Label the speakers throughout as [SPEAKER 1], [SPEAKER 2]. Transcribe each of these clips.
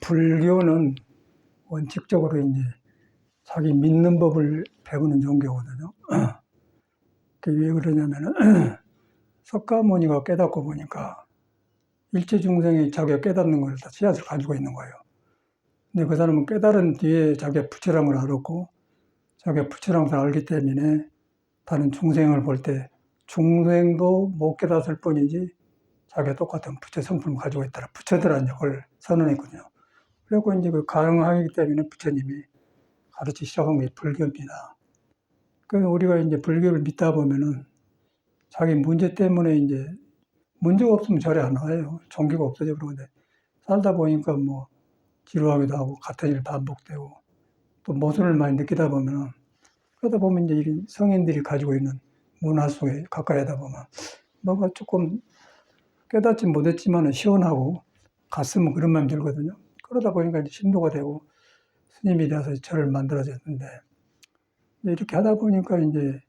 [SPEAKER 1] 불교는 원칙적으로 이제 자기 믿는 법을 배우는 종교거든요. 그게 왜 그러냐면은 석가모니가 깨닫고 보니까 일체 중생이 자기가 깨닫는 걸 다 씨앗을 가지고 있는 거예요. 근데 그 사람은 깨달은 뒤에 자기가 부처란 걸 알았고, 자기가 부처란 걸 알기 때문에 다른 중생을 볼 때 중생도 못 깨닫을 뿐이지 자기가 똑같은 부처 성품을 가지고 있다라 부처들한 역을 선언했거든요. 그래서 이제 그 가능하기 때문에 부처님이 가르치기 시작한 게 불교입니다. 그래서 우리가 이제 불교를 믿다 보면은 자기 문제 때문에 이제 문제가 없으면 절에 안 와요. 종교가 없어져 그러는데 살다 보니까 뭐 지루하기도 하고 같은 일 반복되고 또 모순을 많이 느끼다 보면은 그러다 보면 이제 이런 성인들이 가지고 있는 문화 속에 가까이 하다 보면 뭔가 조금 깨닫지 못했지만은 시원하고 갔으면 그런 마음이 들거든요. 그러다 보니까 이제 신도가 되고 스님이 되어서 절을 만들어졌는데 이렇게 하다 보니까 이제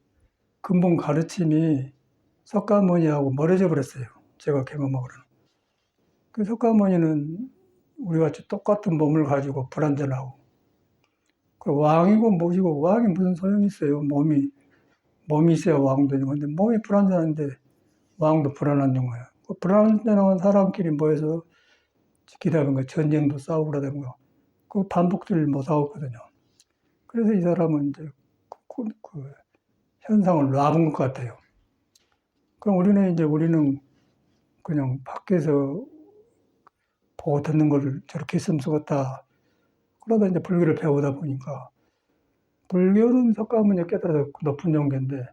[SPEAKER 1] 근본 가르침이 석가모니하고 멀어져 버렸어요. 제가 경험하고는. 그 석가모니는 우리 같이 똑같은 몸을 가지고 불완전하고 그 왕이고 뭐시고 왕이 무슨 소용이 있어요. 몸이 있어야 왕도 있는 건데 몸이 불완전한데 왕도 불안한 거예요. 그 불완전한 사람끼리 모여서 지키다 보니까 전쟁도 싸우고 그러다 보니까 그 반복들 못 하거든요. 그래서 이 사람은 이제 그 현상을 놔본 것 같아요. 그럼 우리는 그냥 밖에서 보고 듣는 걸 저렇게 했으면 쓰겠다. 그러다 이제 불교를 배우다 보니까 불교는 석가모니가 깨달아서 높은 종교인데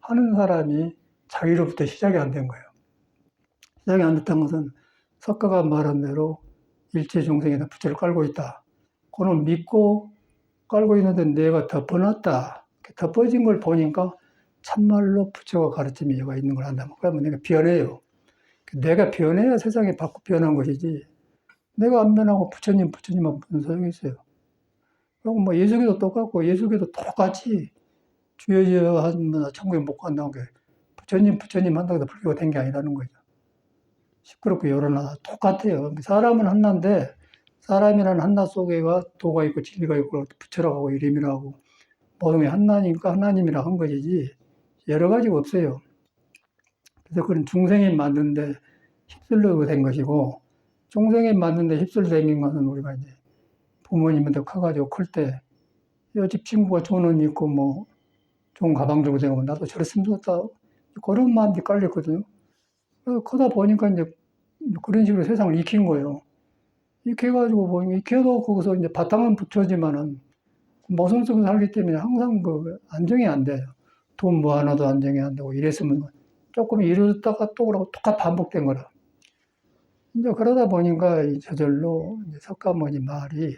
[SPEAKER 1] 하는 사람이 자기로부터 시작이 안 된 거예요. 시작이 안 됐다는 것은 석가가 말한 대로 일체 중생에다 부처를 깔고 있다. 그걸 믿고 깔고 있는데 내가 덮어놨다. 덮어진 걸 보니까 참말로 부처가 가르침이 여가 있는 걸 안다면 그러면 내가 변해요. 내가 변해야 세상이 바꾸 변한 것이지 내가 안 변하고 부처님하고 무슨 소용이 있어요. 그리고 뭐 예수교도 똑같고 예수교도 똑같이 주여주여 하면 천국에 못 간다는 게 부처님 한다고 해서 불교가 된 게 아니라는 거죠. 시끄럽고 요란하다 똑같아요. 사람은 한나인데 사람이라는 한나 속에가 도가 있고 진리가 있고 부처라고 하고 이름이라고 하고 모든 게 한나니까 하나님이라 한 것이지 여러 가지가 없어요. 그래서 그런 중생이 만드는데 휩쓸려고 된 것이고 중생이 만드는데 휩쓸려 생긴 것은 우리가 이제 부모님한테 커가지고 클 때 이 집 친구가 좋은 옷 입고 뭐 좋은 가방 들고 다니고 나도 저랬으면 좋겠다 그런 마음이 깔렸거든요. 그러다 보니까 이제 그런 식으로 세상을 익힌 거예요. 익혀가지고 보니까 익혀도 거기서 이제 바탕은 부처지만은 모순 속에 살기 때문에 항상 그 안정이 안 돼요. 돈 뭐 하나도 안정이 안 되고 이랬으면 조금 이러다가 또 그러고 똑같이 반복된 거라. 이제 그러다 보니까 저절로 석가모니 말이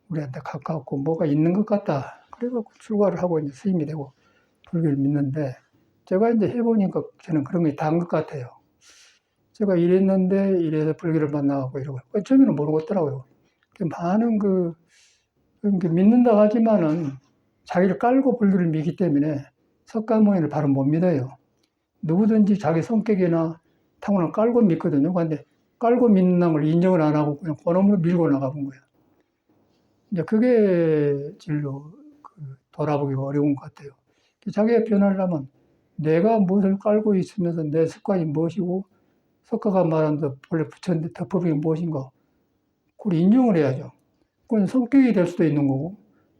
[SPEAKER 1] 우리한테 가깝고 뭐가 있는 것 같다. 그래갖고 출가를 하고 이제 스님이 되고 불교를 믿는데 제가 이제 해보니까 저는 그런 게 다인 것 같아요. 제가 이랬는데 이래서 불교를 만나고 이러고 처음에는 모르겠더라고요. 많은 믿는다 하지만은 자기를 깔고 불교를 믿기 때문에 석가모니를 바로 못 믿어요. 누구든지 자기 성격이나 타고난 깔고 믿거든요. 그런데 깔고 믿는 걸 인정을 안 하고 그냥 그놈으로 밀고 나가본 거예요. 이제 그게 진로 돌아보기가 어려운 것 같아요. 자기가 변하려면 내가 무엇을 깔고 있으면서 내 습관이 무엇이고 석가가 말한 데 본래 부처인데 덮어버린 게 무엇인가 그걸 인정을 해야죠. 그건 성격이 될 수도 있는 거고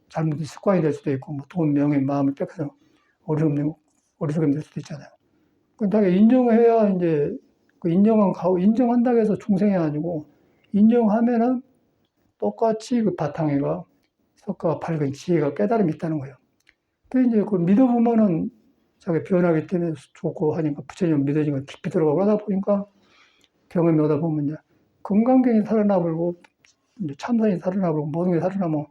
[SPEAKER 1] 잘못된 습관이 될 수도 있고 뭐 돈, 명예, 마음을 뺏겨서 어리석음 될 수도 있잖아요. 그건 자기가 인정해야 이제 그 인정한다고 해서 중생이 아니고 인정하면은 똑같이 그 바탕에가 석가가 밝은 지혜가 깨달음이 있다는 거예요. 그 이제 그걸 믿어보면은 자기 변하기 때문에 좋고 하니까 부처님 믿어지면 깊이 들어가고 그러다 보니까 경험이 오다 보면 이제 금강경이 살아나버리고 이제 참선이 살아나버리고 모든 게 살아나면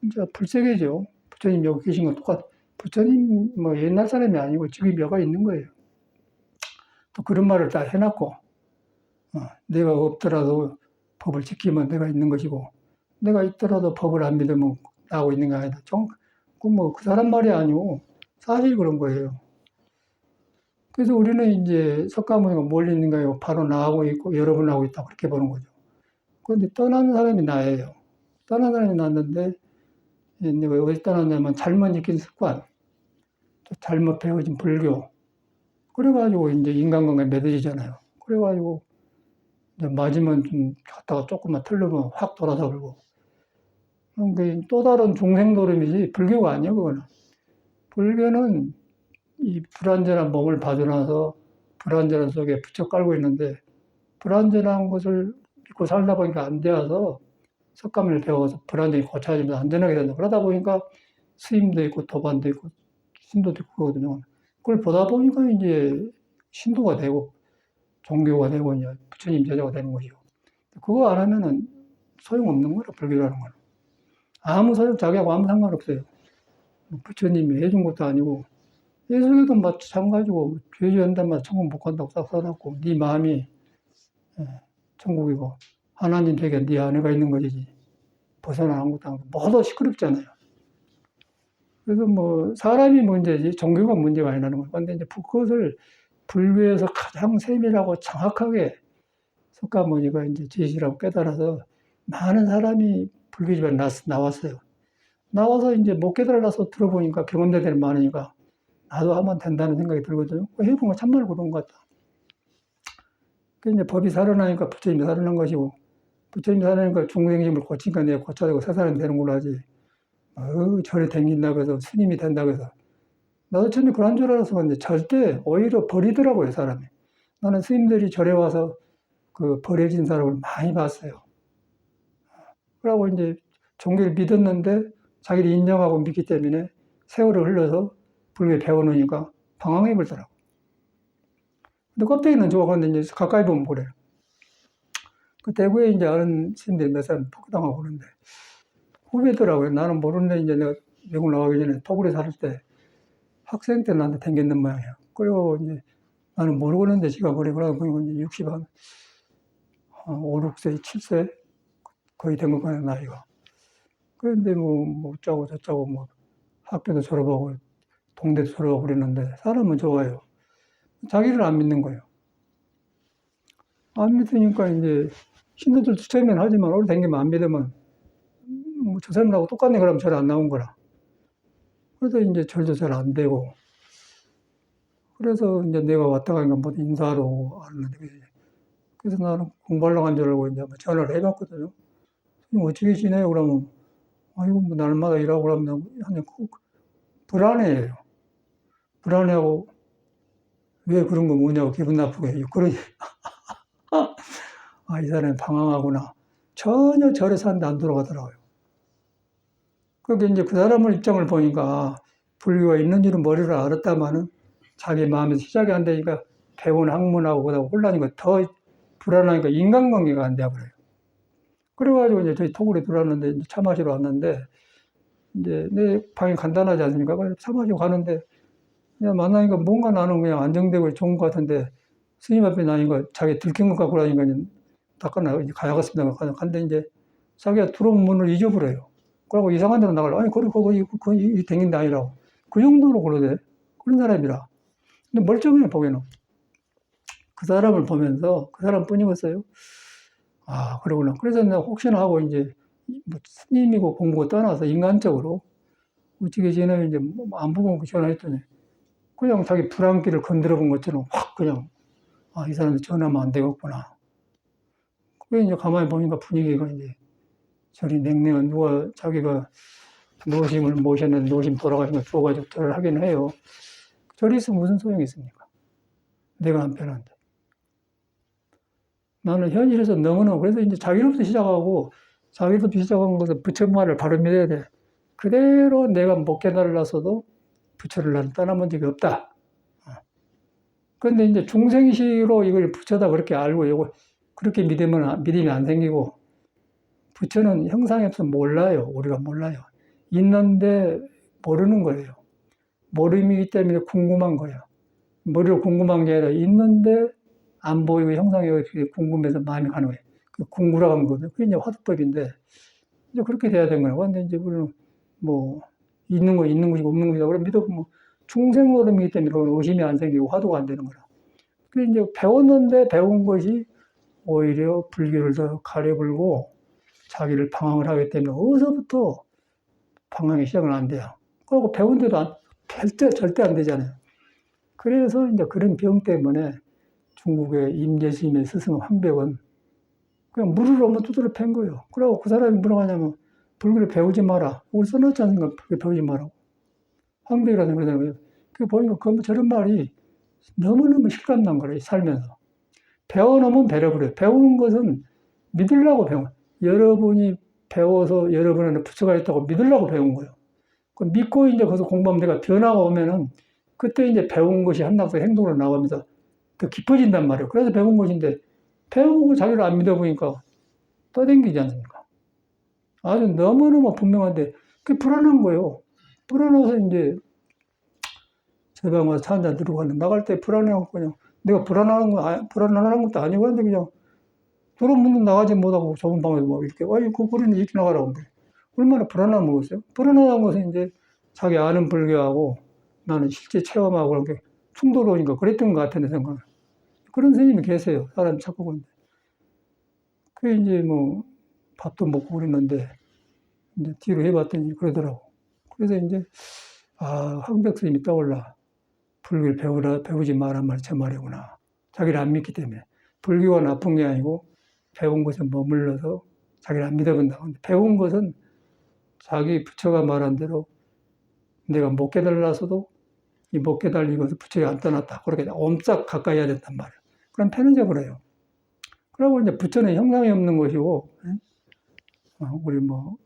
[SPEAKER 1] 이제 불세계죠. 부처님 여기 계신 건 부처님 뭐 옛날 사람이 아니고 지금 여가 있는 거예요. 또 그런 말을 다 해놨고 내가 없더라도 법을 지키면 내가 있는 것이고 내가 있더라도 법을 안 믿으면 나하고 있는 게 아니다. 그 사람 말이 아니고 사실 그런 거예요. 그래서 우리는 이제 석가모니가 뭘 있는가요? 바로 나하고 있고 여러분하고 있다 그렇게 보는 거죠. 그런데 떠난 사람이 나예요. 떠난 사람이 났는데, 내가 왜 떠났냐면 잘못 익힌 습관, 또 잘못 배워진 불교. 그래가지고 이제 인간관계에 맺어지잖아요. 그래가지고 이제 맞으면 좀 갔다가 조금만 틀리면 확 돌아서 버리고. 또 다른 중생도름이지 불교가 아니에요, 그거는. 불교는 이 불완전한 몸을 봐주나서 불완전한 속에 부처 깔고 있는데 불완전한 것을 믿고 살다 보니까 안 되어서 석가모니를 배워서 불완전히 고쳐지면서 안전하게 된다. 그러다 보니까 스님도 있고 도반도 있고 신도도 있고 그러거든요. 그걸 보다 보니까 이제 신도가 되고 종교가 되고 이제 부처님 제자가 되는 것이고 그거 안 하면은 소용없는 거라 불교라는 거는. 아무 소용 자기하고 아무 상관없어요. 부처님이 해준 것도 아니고 예수에도 마찬가지고 죄 지은다면 천국 못 간다고 딱 써놨고 네 마음이 천국이고 하나님 댁에 네 안에가 있는 것이지 벗어나는 것도 아니고 모두 시끄럽잖아요. 그래서 뭐 사람이 문제지 종교가 문제가 아니라는 거예요. 그런데 이제 그것을 불교에서 가장 세밀하고 정확하게 석가모니가 이제 제시라고 깨달아서 많은 사람이 불교 집에 나왔어요. 나와서 이제 못 깨달아서 들어보니까 경험자들이 많으니까 나도 하면 된다는 생각이 들거든요. 해보면 참말로 그런 것 같다. 그 이제 법이 살아나니까 부처님이 살아난 것이고, 부처님이 살아나니까 중생심을 고치니까 내가 고쳐야 되고 새 사람이 되는구나 하지. 절에 댕긴다고 해서 스님이 된다고 해서. 나도 처음에 그런 줄 알아서 근데 절대 오히려 버리더라고요, 사람이. 나는 스님들이 절에 와서 그 버려진 사람을 많이 봤어요. 그러고 이제 종교를 믿었는데 자기를 인정하고 믿기 때문에 세월을 흘러서 불교에 배워놓으니까 방황해 버리더라고. 근데 껍데기는 좋아. 근데 이제 가까이 보면 그래요. 그 대구에 이제 아는 스님들 몇 사람 포교당하고 그러는데 후배더라고요. 나는 모르는데 이제 내가 외국 나가기 전에 토굴에 살 때 학생 때 나한테 댕겼는 모양이에요. 그리고 이제 나는 모르겠는데 지가 그래. 그러다 보니까 이제 60, 한 5, 6세, 7세 거의 된 것 같아요, 나이가. 그런데 뭐 어쩌고 저쩌고 뭐 학교도 졸업하고 동대도 졸업하고 그랬는데 사람은 좋아요. 자기를 안 믿는 거예요. 안 믿으니까 이제 신도들도 처음엔 하지만 오래 댕기면 안 믿으면 뭐 저 사람하고 똑같네 그러면 절 안 나온 거라. 그래서 이제 절도 잘 안 되고 그래서 이제 내가 왔다 가니까 뭐 인사하러 왔는데 그래서 나는 공부하려고 한 줄 알고 이제 전화를 해봤거든요. 어떻게 지내요? 그러면 아이고 뭐 날마다 일하고 그러면 그냥 불안해요. 불안해하고 왜 그런 거 뭐냐고 기분 나쁘게 해요. 그러니 이 사람이 방황하구나. 전혀 절에 사는데 안 돌아가더라고요. 그게 이제 그 사람의 입장을 보니까 불교가 있는 줄은 머리를 알았다마는 자기 마음에서 시작이 안 되니까 배운 학문하고 그러다 혼란이고 더 불안하니까 인간관계가 안 돼버려요. 그래가지고 이제 저희 토굴에 들어왔는데 이제 차 마시러 왔는데 이제 내 방이 간단하지 않습니까? 그래서 차 마시고 가는데 그냥 만나니까 뭔가 나는 그냥 안정되고 좋은 것 같은데 스님 앞에 나니까 자기 들킨 것 같고 그러니까 닦아나 이제 가야겠습니다. 근데 이제 자기가 들어온 문을 잊어버려요. 그러고 이상한 데로 나가려. 아니, 이 댕긴 데 아니라고. 그 정도로 그러대. 그런 사람이라. 근데 멀쩡해, 보기에는. 그 사람을 보면서 그 사람 뿐이었어요. 그러구나. 그래서 내가 혹시나 하고 이제 뭐 스님이고 공부고 떠나서 인간적으로 어떻게 지내면 이제 안 보고 전화했더니 그냥 자기 불안기를 건드려 본 것처럼 확 그냥 이 사람이 전화하면 안 되겠구나. 그래 이제 가만히 보니까 분위기가 이제 저리 냉랭한 누가 자기가 노심을 모셨는데 노심 돌아가신 거 주워가지고 절을 하긴 해요. 절이 있으면 무슨 소용이 있습니까? 내가 안 편한데. 나는 현실에서 너무너무 그래서 이제 자기로부터 시작하고 자기로부터 시작한 것은 부처 말을 바로 믿어야 돼. 그대로 내가 못 깨달았어도 부처를 나는 떠나본 적이 없다. 그런데 이제 중생시로 이걸 부처다 그렇게 알고 이거 그렇게 믿음이 안 생기고 부처는 형상이 없어 몰라요. 우리가 몰라요. 있는데 모르는 거예요. 모름이기 때문에 궁금한 거예요. 머리로 궁금한 게 아니라 있는데 안 보이고 형상이 궁금해서 마음이 가는 거예요. 그 궁구라고 하는 거거든요. 그게 이제 화두법인데 이제 그렇게 돼야 되는 거예요. 근데 이제 우리는 뭐 있는 것이고 없는 것이다. 그럼 믿어 뭐 중생 노름이기 때문에 그건 의심이 안 생기고 화두가 안 되는 거라. 그 이제 배웠는데 배운 것이 오히려 불교를 더 가려불고 자기를 방황을 하기 때문에 어디서부터 방황이 시작은 안 돼요. 그리고 배운 데도 절대 안 되잖아요. 그래서 이제 그런 병 때문에 중국의 임재스님의 스승 황백은 그냥 물을 한번 두드려 팬 거예요. 그러고 그 사람이 뭐라고 하냐면 불교를 배우지 마라. 우리 써놨지 않습니까? 불교 배우지 마라고. 황백이라는 그러잖아요. 그 보니까 저런 말이 너무너무 실감난 거래요. 살면서. 배워놓으면 배려버려요. 배우는 것은 믿으려고 배운 거예요. 여러분이 배워서 여러분한테 부처가 있다고 믿으려고 배운 거예요. 그 믿고 이제 거기서 공부하면 내가 변화가 오면은 그때 이제 배운 것이 한나서 행동으로 나가면서 더 깊어진단 말이에요. 그래서 배운 것인데 배우고 자기를 안 믿어보니까 떠댕기지 않습니까? 아주 너무너무 분명한데 그게 불안한 거예요. 불안해서 이제 제 방 와서 차 한잔 들고 갔는데 나갈 때 불안해갖고 그냥 내가 불안하는 것도 아니고 근데 그냥 저런 문도 나가지 못하고 좁은 방에서 막 이렇게 그 거리는 이렇게 나가라고 그래. 얼마나 불안한 거겠어요? 불안한 것은 이제 자기 아는 불교하고 나는 실제 체험하고 그런 게 충돌 오니까 그랬던 것 같은데 생각은. 그런 스님이 계세요. 사람이 찾고 보는데. 그 이제 뭐 밥도 먹고 그랬는데 이제 뒤로 해봤더니 그러더라고. 그래서 이제 황백 스님이 떠올라. 불교를 배우지 마란 말이 저 말이구나. 자기를 안 믿기 때문에. 불교가 나쁜 게 아니고 배운 것에 머물러서 자기를 안 믿어본다. 배운 것은 자기 부처가 말한 대로 내가 못 깨달았어도 이 못 깨달은 것을 부처가 안 떠났다. 그렇게 옴싹 가까이 해야 된단 말이에요. 그럼 편해져 버려요. 그러고 이제 부처는 형상이 없는 것이고, 우리 뭐,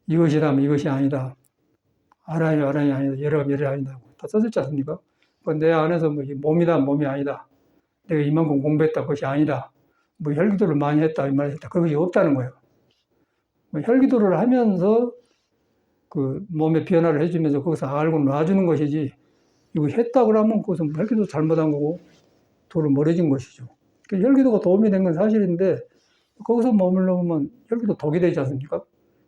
[SPEAKER 1] 이것이라면 이것이 아니다. 아란이 아니다. 열하면 열이 아니다. 다 써졌지 않습니까? 내 안에서 뭐 몸이다, 몸이 아니다. 내가 이만큼 공부했다, 그것이 아니다. 뭐 혈기도를 많이 했다, 이 말을 했다. 그것이 없다는 거예요. 뭐 혈기도를 하면서 그 몸의 변화를 해주면서 거기서 알고 놔주는 것이지, 이거 했다 그러면 그것은 혈기도 잘못한 거고, 도를 멀어진 것이죠. 혈기도가 도움이 된 건 사실인데, 거기서 머물러보면 혈기도 독이 되지 않습니까?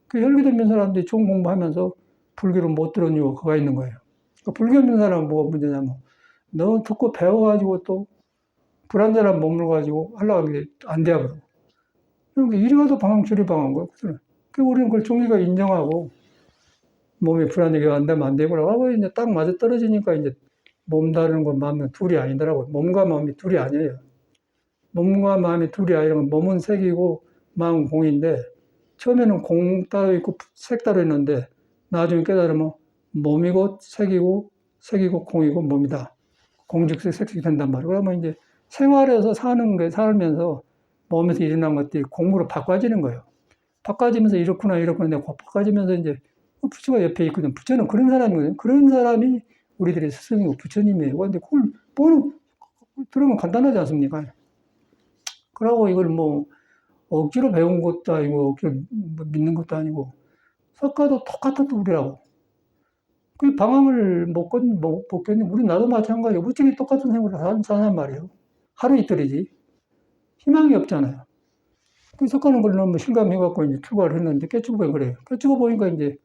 [SPEAKER 1] 그 혈기도 있는 사람들이 좋은 공부하면서 불교를 못 들은 이유가 그가 있는 거예요. 그러니까 불교 있는 사람은 뭐가 문제냐면, 너무 듣고 배워가지고 또 불안전한 몸을 가지고 하려고 하는 게 안 돼버려. 그러니까 이리 가도 방황, 저리 방황한 거예요. 그 우리는 그걸 종이가 인정하고 몸이 불안하게 안 되면 안 되구나. 하고 이제 딱 맞아 떨어지니까 이제 몸 다루는 건 마음은 둘이 아니더라고요. 몸과 마음이 둘이 아니에요. 몸과 마음이 둘이 아니라 몸은 색이고 마음은 공인데 처음에는 공 따로 있고 색 따로 있는데 나중에 깨달으면 몸이고 색이고 공이고 몸이다. 공직색 색색이 된단 말이에요. 그러면 이제 생활에서 살면서 몸에서 일어난 것들이 공부로 바꿔지는 거예요. 바꿔지면서 이렇구나 내가 바꿔지면서 이제 부처가 옆에 있거든. 부처는 그런 사람이거든요. 그런 사람이 우리들의 스승이고 부처님이에요. 근데 그걸 들으면 간단하지 않습니까? 그러고 이걸 뭐 억지로 배운 것도 아니고 억지로 믿는 것도 아니고 석가도 똑같았던 우리라고. 그 방황을 못 겪는 우리 나도 마찬가지고 무지개 똑같은 생활을 사는 말이에요. 하루 이틀이지. 희망이 없잖아요. 그 석가는 걸 너무 실감해갖고 이제 출가를 했는데 깨치고 그래요. 깨치고 보니까 이제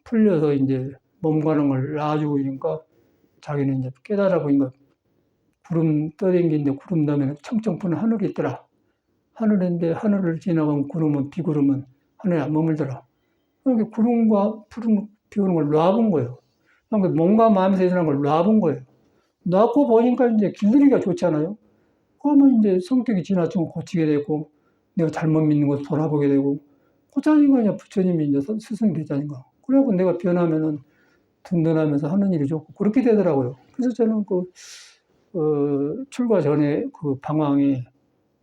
[SPEAKER 1] 풀려서 이제 몸 가는 걸 놔주고 있으니까 자기는 이제 깨달아 보니까 구름 떠댕기는데 구름 다음에 청청 푸는 하늘이 있더라. 하늘인데 하늘을 지나간 구름은 비구름은 하늘에 안 머물더라. 그러니까 구름과 비오는 걸 놔본 거예요. 그러니까 몸과 마음에서 일어난 걸 놔본 거예요. 놔고 보니까 이제 길들이기가 좋잖아요. 그러면 이제 성격이 지나치고 고치게 되고 내가 잘못 믿는 것을 돌아보게 되고 고쳐진 거냐 부처님이 이제 스승이 되자는 거. 그래갖고 내가 변하면은 든든하면서 하는 일이 좋고 그렇게 되더라고요. 그래서 저는 출가 전에 그 방황이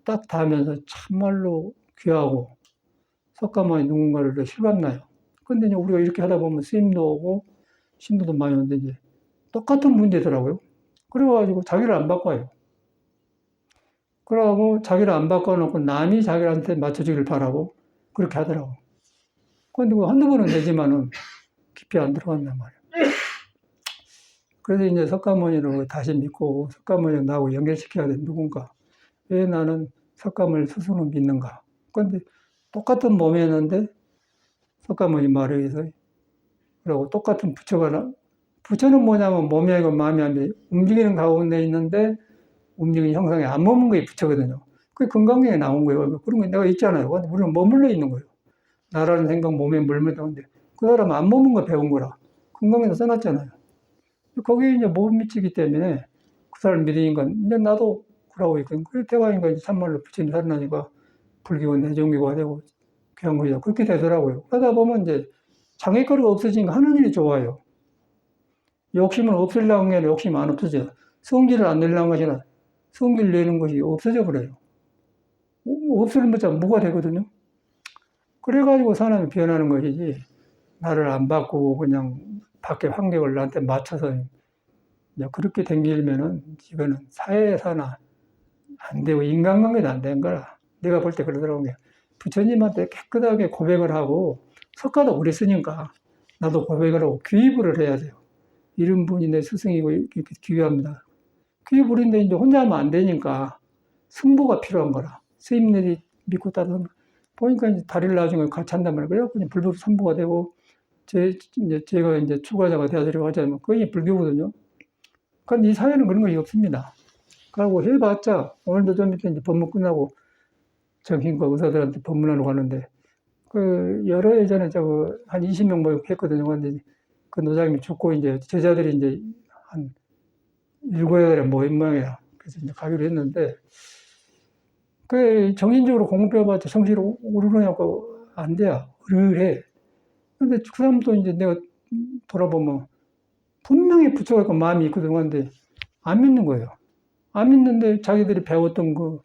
[SPEAKER 1] 딱 닿으면서 참말로 귀하고 석가모니 누군가를 실감나요. 근데 이제 우리가 이렇게 하다 보면 스님도 오고 신도도 많이 오는데 이제 똑같은 문제더라고요. 그래가지고 자기를 안 바꿔요. 그러고 자기를 안 바꿔놓고 남이 자기한테 맞춰주길 바라고 그렇게 하더라고. 근데 한두 번은 되지만은 깊이 안 들어간단 말이에요. 그래서 이제 석가모니를 다시 믿고 석가모니를 나하고 연결시켜야 돼, 누군가. 왜 나는 석가모니를 스스로 믿는가. 그런데 똑같은 몸이었는데 석가모니 말에 의해서 그리고 똑같은 부처는 뭐냐면 몸이 아니고 마음이 아니고 움직이는 가운데 있는데 움직이는 형상에 안 머문 게 부처거든요. 그게 건강에 나온 거예요. 그런 거 내가 있잖아요. 근데 우리는 머물러 있는 거예요. 나라는 생각 몸에 물밀다는데 그 사람은 안 머문 거 배운 거라. 건강에서 써놨잖아요. 거기에 이제 못 미치기 때문에 그 사람 믿으니까 이제 나도 그러고 있거든. 그래 대화니까 이제 참말로 부처님 살아나니까 불교가 내종교가 되고 귀한 거죠. 그렇게 되더라고요. 그러다 보면 이제 장애거리가 없어지니까 하는 일이 좋아요. 욕심은 없애려는 게 아니라 욕심 안 없어져요. 성질을 안 내려는 것이나 성질 내는 것이 없어져 버려요. 없어지면서 무가 되거든요. 그래가지고 사람이 변하는 것이지 나를 안 바꾸고 그냥 밖에 환경을 나한테 맞춰서 이제 그렇게 댕기면은 이거는 사회에서나 안 되고 인간관계도 안 되는 거라. 내가 볼 때 그러더라고요. 부처님한테 깨끗하게 고백을 하고 석가도 오래 쓰니까 나도 고백을 하고 귀의부를 해야 돼요. 이런 분이 내 스승이고 이렇게 귀의합니다. 귀의부인데 이제 혼자 하면 안 되니까 승부가 필요한 거라. 스님들이 믿고 따르는 보니까 이제 다리를 나중에 같이 한단 말이에요. 그래갖고 이제 불법 선부가 되고 제가 이제 출가자가 되어드리고 하자면 그게 불교거든요. 그런데 이 사회는 그런 것이 없습니다. 그러고 해봤자 오늘도 좀 이렇게 이제 법문 끝나고 정신과 의사들한테 법문하러 가는데 그 여러 예전에 저거 한 20명 모였거든요. 근데 그 노장님이 죽고 이제 제자들이 이제 한 7, 8에 모인 모양이야. 그래서 이제 가기로 했는데 그 정신적으로 공부해봤자 정신이 오르느냐고 안 돼요. 으르해. 근데 그 사람도 이제 내가 돌아보면 분명히 부처가 있고 마음이 있거든. 근데 안 믿는 거예요. 안 믿는데 자기들이 배웠던 그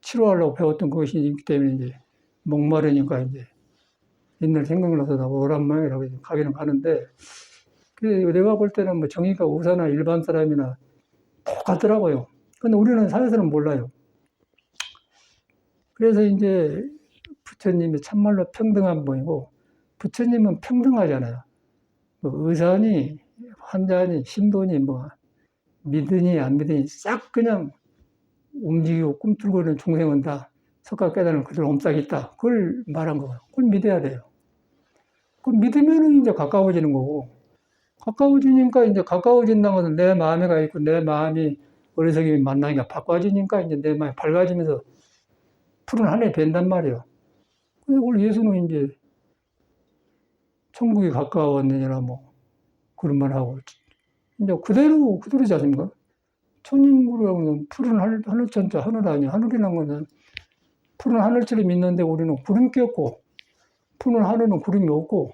[SPEAKER 1] 치료하려고 배웠던 그것이 있기 때문에 이제 목마르니까 이제 옛날 생각나서 나 오란만이라고 가기는 가는데 그 내가 볼 때는 뭐 정의가 우사나 일반 사람이나 똑같더라고요. 근데 우리는 사회에서는 몰라요. 그래서 이제 부처님이 참말로 평등한 분이고 부처님은 평등하잖아요. 뭐 의사니 환자니 신도니 뭐 믿으니 안 믿으니 싹 그냥 움직이고 꿈틀거리는 중생은 다 석가 깨달으면 그대로 옴싹 있다. 그걸 말한 거예요. 그걸 믿어야 돼요. 그걸 믿으면 이제 가까워지는 거고 가까워지니까 이제 가까워진다는 것은 내 마음에가 있고 내 마음이 어리석임이 만나니까 바꿔지니까 이제 내 마음이 밝아지면서 푸른 하늘이 밴단 말이에요. 그래서 오늘 예수는 이제 천국이 가까웠느냐나 뭐 그런 말 하고 이제 그대로지 않습니까? 천인구라고는 푸른 하늘천자 하늘 아니야. 하늘이란 거는 푸른 하늘처럼 있는데 우리는 구름기 없고 푸른 하늘은 구름이 없고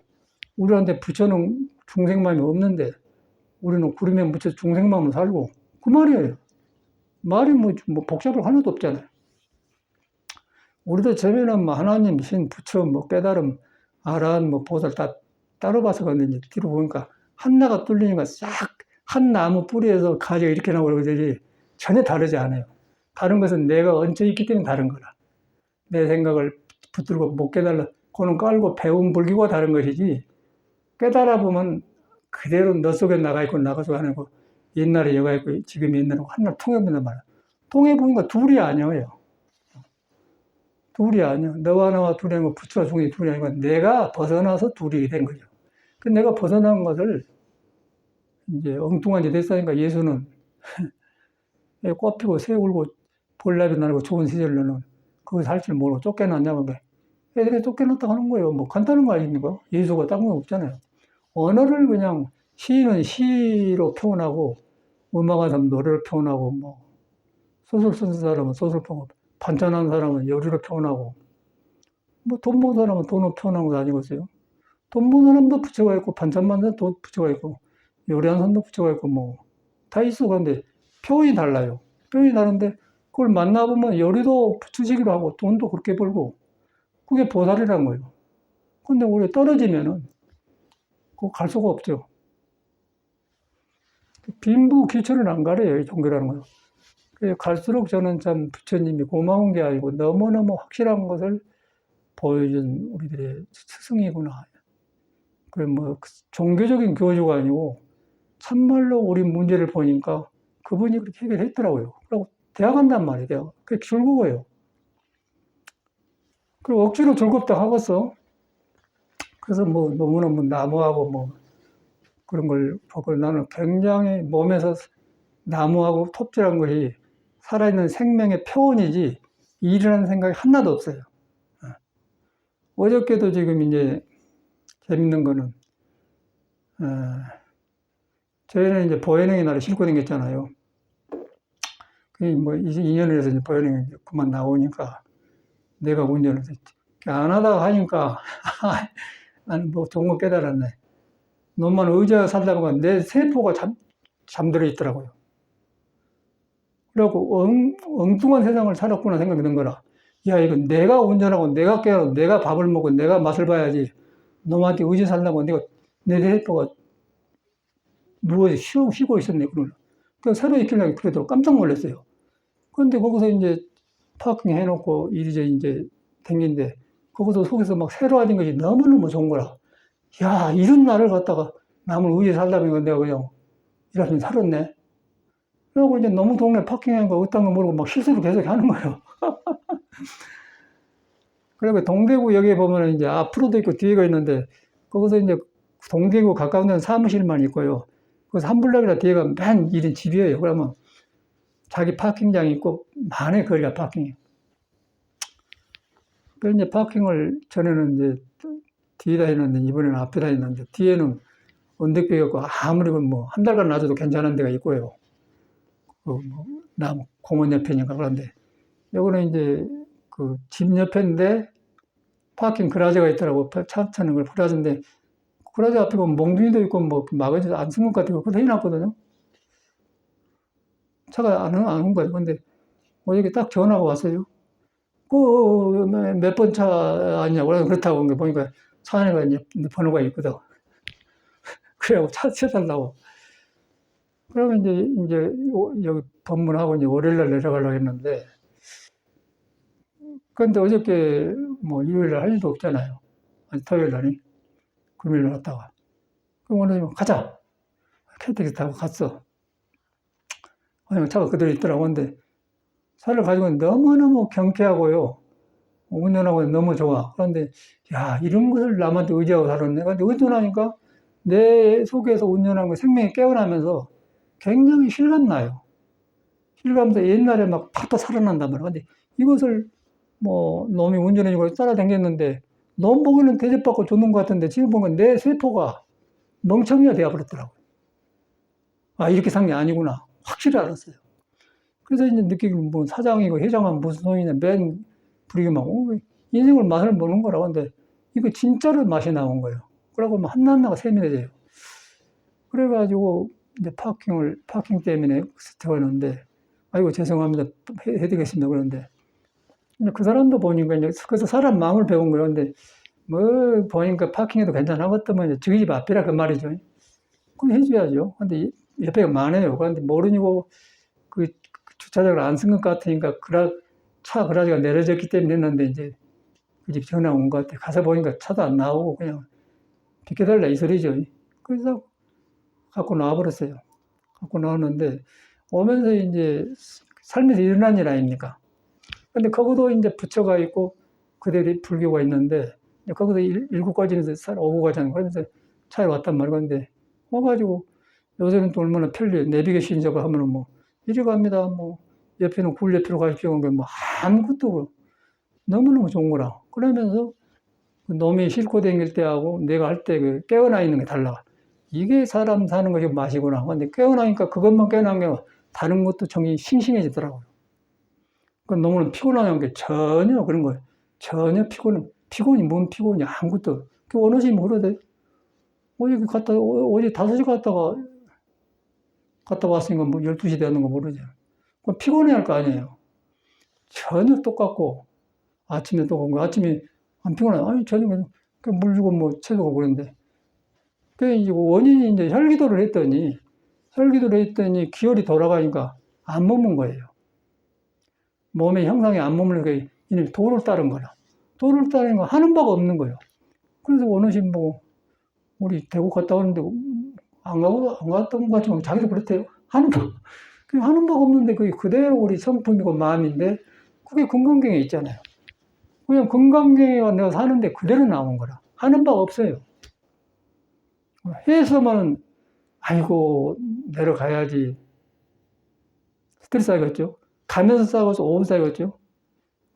[SPEAKER 1] 우리한테 부처는 중생마음이 없는데 우리는 구름에 묻혀 중생마음을 살고 그 말이에요. 말이 뭐 복잡할 하나도 없잖아요. 우리도 처음에는 뭐 하나님, 신, 부처, 뭐 깨달음, 아라한, 뭐 보살 다 따로 봐서 갔는데 뒤로 보니까 하나가 뚫리니까 싹 한 나무 뿌리에서 가지가 이렇게 나오고 그러지 전혀 다르지 않아요. 다른 것은 내가 얹혀 있기 때문에 다른 거라. 내 생각을 붙들고 못 깨달라. 그는 깔고 배운 불교가 다른 것이지 깨달아 보면 그대로 너 속에 나가 있고 나가서 하는 거 옛날에 여가 있고 지금 옛날에 하나 통해본단 말이야. 통해보니까 둘이 아니에요. 둘이 아니야. 너와 나와 둘이 아니고 부처와 중이 둘이 아니고 내가 벗어나서 둘이 된 거죠. 그 내가 벗어난 것을 이제 엉뚱한 짓 했으니까 예수는 꽃 피고 새 울고 볼날이 나고 좋은 시절로는 그거 살 줄 모르고 쫓겨났냐고. 애들이 쫓겨났다 하는 거예요. 뭐 간단한 거 아닙니까? 예수가 딴 건 없잖아요. 언어를 그냥 시인은 시로 표현하고 음악하는 사람은 노래로 표현하고 뭐 소설 쓰는 사람은 소설 표현하고 반찬하는 사람은 요리로 표현하고 뭐 돈 버는 사람은 돈으로 표현하는 거 아니겠어요? 돈 버는 사람도 부처가 있고 반찬 만드는 사람도 부처가 있고 요리하는 사람도 부처가 있고 뭐 다 있어. 근데 표현이 달라요. 표현이 다른데 그걸 만나보면 요리도 부처시기로 하고 돈도 그렇게 벌고 그게 보살이란 거예요. 근데 우리 떨어지면은 그거 갈 수가 없죠. 빈부 기초는 안 가려요, 이 종교라는 거는. 그래서 갈수록 저는 참 부처님이 고마운 게 아니고 너무너무 확실한 것을 보여준 우리들의 스승이구나. 그 뭐 종교적인 교주가 아니고 참말로 우리 문제를 보니까 그분이 그렇게 해결했더라고요. 그리고 대학 간단 말이에요. 그게 즐거워요. 그리고 억지로 즐겁다 하겠어. 그래서 뭐 너무너무 나무하고 뭐 그런 걸 보고 나는 굉장히 몸에서 나무하고 톱질한 것이 살아있는 생명의 표현이지 일이라는 생각이 하나도 없어요. 어저께도 지금 이제 재밌는 거는, 어, 저희는 이제 보현행이 나를 싣고 다녔잖아요. 그게 뭐 2년을 해서 이제 보현행이 그만 나오니까 내가 운전을 했지. 안 하다가 하니까, 나는 뭐 좋은 거 깨달았네. 너만 의지하고 살다 보면 내 세포가 잠들어 있더라고요. 그래갖고 엉뚱한 세상을 살았구나 생각이 든 거라. 야, 이건 내가 운전하고 내가 깨고 내가 밥을 먹고 내가 맛을 봐야지. 놈한테 의지 살라고 내가 내 세포가 누워서 쉬고 있었네, 그걸. 그 새로 익히려고 그래도 깜짝 놀랐어요. 그런데 거기서 이제 파킹 해놓고 이리저리 이제 댕긴데, 거기서 속에서 막 새로워진 것이 너무너무 좋은 거라. 야, 이런 날을 갖다가 남을 의지 살다 보니까 내가 그냥 이러면 살았네. 그러고 이제 너무 동네 파킹한 거 어떤 거 모르고 막 실수를 계속 하는 거예요. 그리고 동대구역에 보면 이제 앞으로도 있고 뒤에가 있는데, 거기서 이제 동대구 가까운 데는 사무실만 있고요. 그래서 한 블럭이나 뒤에가 맨 이런 집이에요. 그러면 자기 파킹장이 있고, 많이 거리가 파킹이. 그래서 이제 파킹을 전에는 이제 뒤에 다니는데, 이번에는 앞에 다니는데, 뒤에는 언덕벽이었고, 아무리 뭐 한 달간 놔줘도 괜찮은 데가 있고요. 뭐 남 공원 옆이니까. 그런데 요거는 이제 그 집 옆인데 파킹 그라지가 있더라고. 차 타는 걸 그라지인데, 그라지 앞에 보면 몽둥이도 있고 뭐 막아지 안 쓴 것 같아요. 그거 해놨거든요. 차가 안 온 거예요. 근데 어저께 딱 전화가 왔어요. 그 몇 번 차 아니냐고. 그렇다고 보니까 차 안에가 이제 번호가 있거든. 그래갖고 차 세달라고. 그러면 이제 여기 법문하고 이제 월요일날 내려가려고 했는데, 그런데 어저께 뭐 일요일날 할 일도 없잖아요. 아니, 토요일날이. 금요일날 갔다가. 그럼 오늘 가자. KTX 타고 갔어. 아니, 차가 그대로 있더라고. 근데 차를 가지고 너무너무 경쾌하고요. 운전하고 너무 좋아. 그런데, 야, 이런 것을 남한테 의지하고 살았네. 근데 운전하니까 내 속에서 운전하는 거 생명이 깨어나면서 굉장히 실감나요. 실감도 옛날에 막 팍팍 살아난단 말이야. 근데 이것을 뭐 놈이 운전해주고 따라다녔는데, 놈 보기는 대접받고 줬는 것 같은데 지금 보면 내 세포가 멍청이가 되어버렸더라고요. 아, 이렇게 산 게 아니구나. 확실히 알았어요. 그래서 이제 느끼기는 뭐 사장이고 회장은 무슨 소리냐. 맨 부리기만 하고, 인생을 맛을 보는 거라고. 근데 이거 진짜로 맛이 나온 거예요. 그러고 뭐 한낱나가 세밀해져요. 그래가지고 이제 파킹 때문에 스트레스였는데, 아이고, 죄송합니다. 해드리겠습니다. 그런데 그 사람도 보니까 이제 그래서 사람 마음을 배운 거예요. 근데 뭐 보니까 파킹해도 괜찮아. 어떠면 저희 집 앞이라 그 말이죠. 그럼 해줘야죠. 근데 옆에가 많아요. 그런데 모르고 그 주차장을 안 쓴 것 같으니까 차 그라지가 내려졌기 때문에 했는데, 이제 그 집 전화 온 것 같아. 가서 보니까 차도 안 나오고 그냥 비켜달라 이 소리죠. 그래서 갖고 나와버렸어요. 갖고 나왔는데, 오면서 이제 삶에서 일어난 일 아닙니까? 근데 거기도 이제 부처가 있고 그들이 불교가 있는데, 거기서 일곱 가지에서 오고 가잖아요. 그러면서 차에 왔단 말이에요. 근데 와가지고 요새는 또 얼마나 편리해. 내비게이션 작업 하면은 뭐 이리 갑니다. 뭐 옆에는 굴 옆으로 가십시오. 뭐 아무것도 너무너무 좋은 거라. 그러면서 그 놈이 싣고 다닐 때하고 내가 할 때 그 깨어나 있는 게 달라. 이게 사람 사는 것이 맛이구나. 근데 깨어나니까 그것만 깨어난 게 다른 것도 정이 싱싱해지더라고요. 그 너무나 피곤한 게 전혀 그런 거예요. 전혀 피곤이 뭔 피곤이 아무것도. 그 어느 시 모르대. 어제 5시 갔다 왔으니까 뭐 12시 되는 거 모르죠. 그럼 피곤해 할 거 아니에요. 전혀 똑같고, 아침에 또 온 거, 아침에 안 피곤해. 아니, 저녁에 물 주고 뭐 채소고 그런데. 그 이제 원인이 이제 혈기도를 했더니 기혈이 돌아가니까 안 머문 거예요. 몸의 형상이 안 머무는 게 이놈이 도를 따른 거라. 도를 따르는 거 하는 바가 없는 거예요. 그래서 어느 신부 우리 대구 갔다 오는데 안 갔던 것 같지만 자기도 그렇대요. 하는 바가 없는데 그게 그대로 우리 성품이고 마음인데, 그게 금강경에 있잖아요. 그냥 금강경에 내가 사는데 그대로 나온 거라. 하는 바가 없어요. 해서만 아이고 내려가야지. 스트레스 쌓이겠죠. 가면서 싸워서 오후 쌓이겠죠.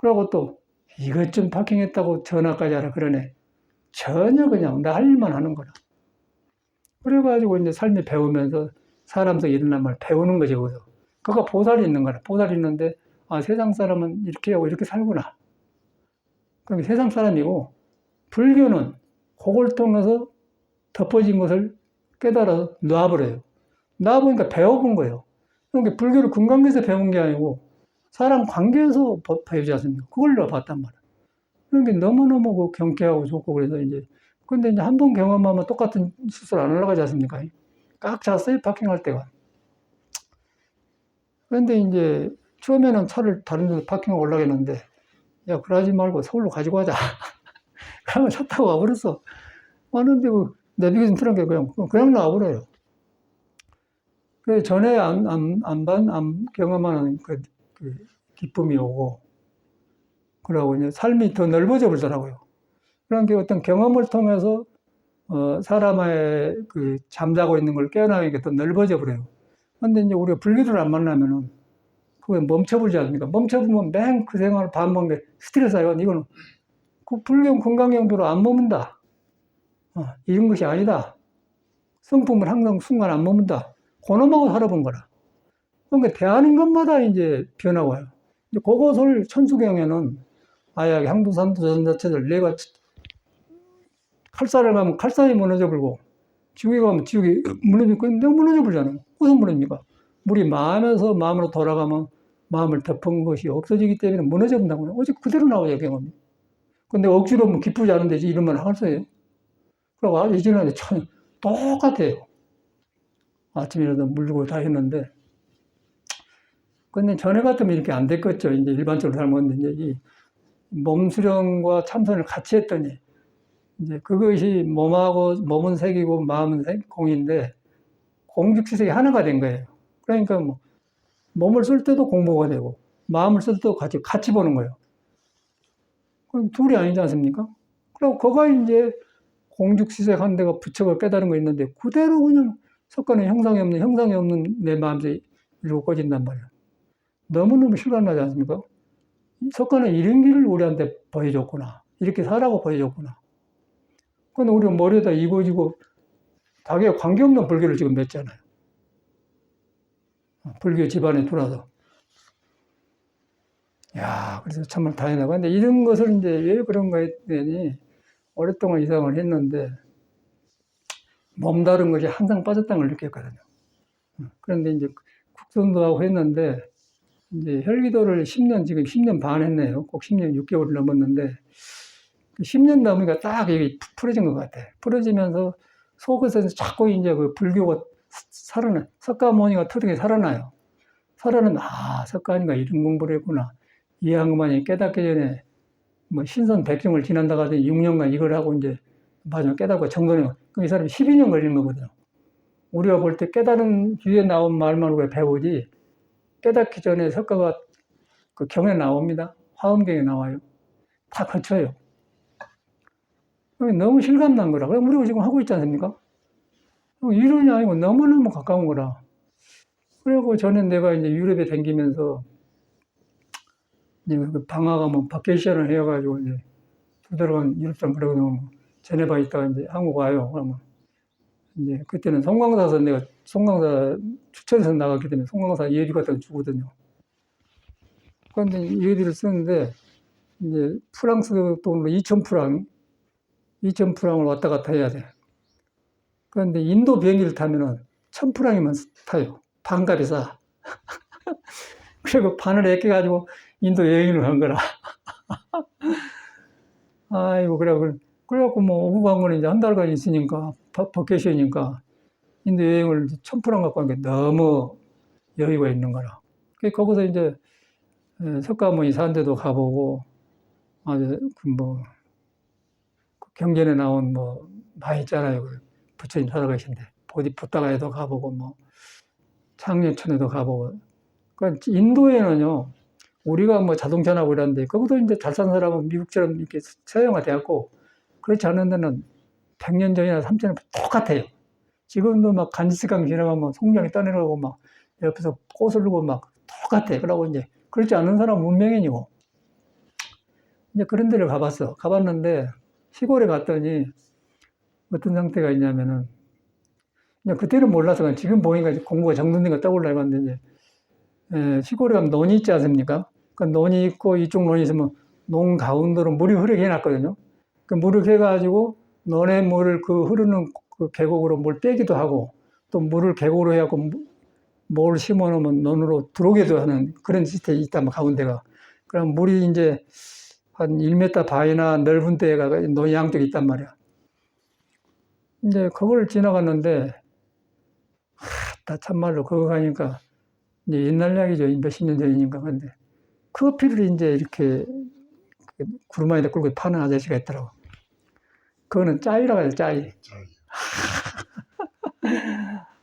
[SPEAKER 1] 그러고 또 이것 좀 파킹했다고 전화까지 하라 그러네. 전혀 그냥 나 할 일만 하는 거라. 그래가지고 이제 삶이 배우면서 사람성 일어난 말 배우는 거지, 거기서. 그거 보살이 있는 거라. 보살이 있는데, 아, 세상 사람은 이렇게 하고 이렇게 살구나. 그럼 세상 사람이고, 불교는 그걸 통해서 덮어진 것을 깨달아서 놔버려요. 놔보니까 배워본 거예요. 그러니까 불교를 금강에서 배운 게 아니고, 사람 관계에서 배우지 않습니까? 그걸 놔봤단 말이에요. 그러니까 너무너무 그 경쾌하고 좋고, 그래서 이제, 근데 이제 한 번 경험하면 똑같은 수술 안 올라가지 않습니까? 꽉 찼어요, 파킹할 때가. 그런데 이제 처음에는 차를 다른 데서 파킹하고 올라가는데, 야, 그러지 말고 서울로 가지고 가자. 그러면 차 타고 와버렸어. 왔는데, 그, 내비게이션 틀은 게 그냥 나와버려요. 그 전에 안 경험하는 그 기쁨이 오고, 그러고 이제 삶이 더 넓어져 버리더라고요. 그런 게 어떤 경험을 통해서, 사람의 그 잠자고 있는 걸 깨어나게 더 넓어져 버려요. 근데 이제 우리가 불교를 안 만나면은, 그게 멈춰버리지 않습니까? 멈춰보면 맨 그 생활을 반복하는 게 스트레스예요. 이거는 그 불경 건강경도로 안 머문다. 이런 것이 아니다. 성품을 항상 순간 안 머문다. 그놈하고 살아본 거라. 그러니까 대하는 것마다 이제 변화가 와요. 이제 그것을 천수경에는 아야 향도산도 전자체들 내가 칼살을 가면 칼살이 무너져 버리고 지옥에 가면 지옥이 무너지고 내가 무너져 버리잖아요. 무슨 무너집니까? 물이 마음에서 마음으로 돌아가면 마음을 덮은 것이 없어지기 때문에 무너져 본다고요. 어제 그대로 나와요, 경험이. 근데 억지로 뭐 기쁘지 않은데 이러면 할수예요. 그리고 아주 이전에 참 똑같아요. 아침에 일어나서 물고 다 했는데. 근데 전에 같으면 이렇게 안 됐겠죠. 이제 일반적으로 살았는데, 이제 이 몸 수련과 참선을 같이 했더니, 이제 그것이 몸은 색이고 마음은 공인데, 공직시색이 하나가 된 거예요. 그러니까 뭐, 몸을 쓸 때도 공부가 되고, 마음을 쓸 때도 같이 보는 거예요. 그럼 둘이 아니지 않습니까? 그리고 그거 이제 공직시색한 데가 부처가 깨달은 거 있는데, 그대로 그냥 석가는 형상이 없는 내 마음에 이루고 꺼진단 말이에요. 너무너무 실감나지 않습니까? 석가는 이런 길을 우리한테 보여줬구나. 이렇게 살라고 보여줬구나. 근데 우리가 머리에다 이고지고 자기가 관계없는 불교를 지금 맺잖아요. 불교 집안에 들어와서. 야, 그래서 정말 다행이다. 근데 이런 것을 이제 왜 그런가 했더니 오랫동안 이상을 했는데 몸다른 것이 항상 빠졌다는 걸 느꼈거든요. 그런데 이제 국선도 하고 했는데 이제 혈기도를 10년 반 했네요. 꼭 10년 6개월을 넘었는데 10년 넘으니까 딱 이게 풀어진 것 같아. 풀어지면서 속에서 자꾸 이제 그 불교가 석가모니가 터득이 살아나요. 석가모니가 이런 공부를 했구나. 이 양반이 깨닫기 전에 뭐 신선 백종을 지난다 하더니 6년간 이걸 하고 이제 마지막 깨닫고 정돈해. 이 사람이 12년 걸린 거거든요. 우리가 볼 때 깨달은 뒤에 나온 말만 우리가 배우지 깨닫기 전에 석가가 그 경에 나옵니다. 화엄경에 나와요. 다 거쳐요. 너무 실감난 거라. 그럼 우리가 지금 하고 있지 않습니까? 이론이 아니고 너무너무 가까운 거라. 그리고 전에 내가 이제 유럽에 다니면서 이제 그 방학하면 바케이션을 해가지고 이제 두 달간 유럽 좀 그러고 제네바 있다가 이제 한국 와요. 그러면 이제 그때는 송광사에서 내가 송광사 추천해서 나갔기 때문에 송광사 예비 같은 거 주거든요. 그런데 예비를 쓰는데 이제 프랑스 돈으로 2,000프랑을 왔다 갔다 해야 돼. 그런데 인도 비행기를 타면은 1,000프랑이면 타요. 반값이 싸. 그리고 반을 아껴가지고 인도 여행을 간 거라. 아이고, 그래갖고 뭐 오후 방문에 이제 한 달간 있으니까, 버케이션이니까 인도 여행을 1,000프랑 갖고 가는 게 너무 여유가 있는 거라. 거기서 이제 석가모니 산 데도 가보고, 아주 경전에 나온 많이 있잖아요. 부처님 살아가신데. 보다가에도 가보고, 창녀천에도 가보고. 그러니까 인도에는요, 우리가 자동차나 이런데, 거기도 이제 잘 사는 사람은 미국처럼 이렇게 서양화되었고, 그렇지 않은 데는 100년 전이나 3,000년 똑같아요. 지금도 간지스강 지나가면 송장이 떠내려가고 옆에서 꽃을 누고 똑같아. 그러고 이제, 그렇지 않은 사람은 문명인이고, 이제 그런 데를 가봤어. 가봤는데 시골에 갔더니 어떤 상태가 있냐면은 그냥 그때는 몰라서 그냥 지금 보니까 이제 공부가 정돈된 거 떠올라 봤는데 시골에 가면 논이 있지 않습니까? 그 논이 있고 이쪽 논이 있으면 논 가운데로 물이 흐르게 해놨거든요. 그 물을 해가지고 논의 물을 그 흐르는 그 계곡으로 물 빼기도 하고 또 물을 계곡으로 해갖고 뭘 심어 놓으면 논으로 들어오게도 하는 그런 시스템이 있단 말이야, 가운데가. 그럼 물이 이제 한 1m 반이나 넓은 데가 논 양쪽에 있단 말이야. 이제 그걸 지나갔는데, 나 참말로 그거 가니까 이제 옛날 이야기죠. 몇십 년 전이니까. 근데 커피를 이제 이렇게 구름 안에다 끌고 파는 아저씨가 있더라고. 그거는 짜이라고 해요, 짜이.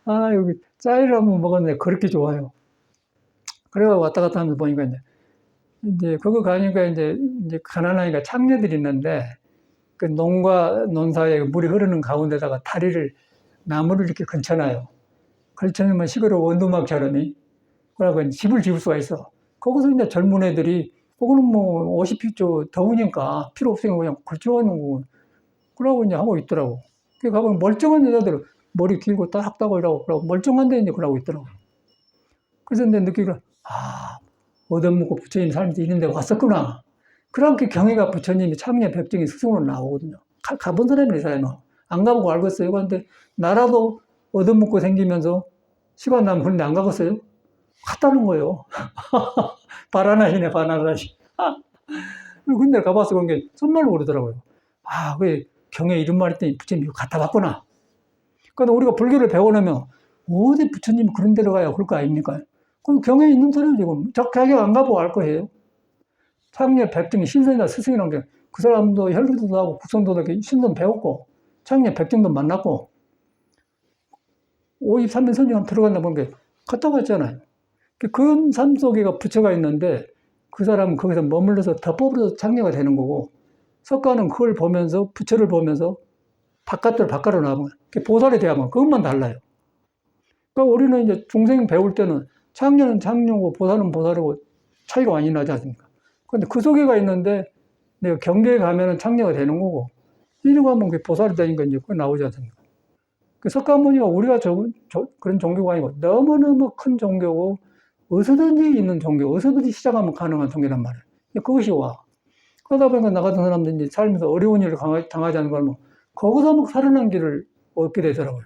[SPEAKER 1] 아, 여기 짜이를 한번 먹었는데 그렇게 좋아요. 그래가 왔다 갔다 하면서 보니까 이제 그거 가니까 이제 가난하니까 창녀들이 있는데 그 논과 논 사이에 물이 흐르는 가운데다가 다리를 나무를 이렇게 걸쳐놔요. 걸쳐놓으면 시골의 원두막처럼이. 그러고 집을 지을 수가 있어. 거기서 이제 젊은 애들이 그거는 뭐 50도 더우니까 필요 없으니까 그냥 걸쳐놓는 거고. 그러고 이제 하고 있더라고. 그 가보면 멀쩡한 여자들 머리 길고 딱 따고 이러고 그러고 멀쩡한 데 이제 그러고 있더라고. 그래서 이제 느끼기가 얻어먹고 부처님 삶이 이런 데 왔었구나. 그렇게 경애가 부처님이 참여 백정이 스승으로 나오거든요. 가본 사람이 이 사람은. 안 가보고 알겠어요. 그런데 나라도 얻어먹고 생기면서 시간 나면 그런데 안 가겠어요? 갔다는 거예요. 바나나시네, 바나나시. 근데 가봐서 그런 게 정말로 그러더라고요. 아, 그 경에 이런 말 했더니 부처님 이거 갖다 봤구나. 그러니까 우리가 불교를 배워놓으면 어디 부처님 그런 데로 가야 그럴 거 아닙니까? 그럼 경에 있는 사람이 지금 자기 안 가보고 알 거예요. 창녀 백정이 신선이나 스승이라는 게 그 사람도 혈기도 하고 국성도 하고 신선 배웠고 창녀 백정도 만났고 53년 선정 들어간다 보는 게 갔다 왔잖아요. 그 삶 속에가 부처가 있는데 그 사람은 거기서 머물러서 덮어버려서 창녀가 되는 거고 석가는 그걸 보면서 부처를 보면서 바깥으로 나가면 보살이 되면 그것만 달라요. 그러니까 우리는 이제 중생 배울 때는 창녀는 창녀고 보살은 보살이고 차이가 많이 나지 않습니까? 근데 그 속에가 있는데 내가 경계에 가면은 창녀가 되는 거고 이러고 하면 보살이 되니까 이제 그거 나오지 않습니까? 그 석가모니가 우리가 그런 종교가 아니고 너무너무 큰 종교고 어디서든지 있는 종교, 어디서든지 시작하면 가능한 종교란 말이에요. 그것이 와. 그러다 보니까 나 같은 사람들이 이제 살면서 어려운 일을 당하지 않는 걸 뭐, 거기서 막 살아난 길을 얻게 되더라고요.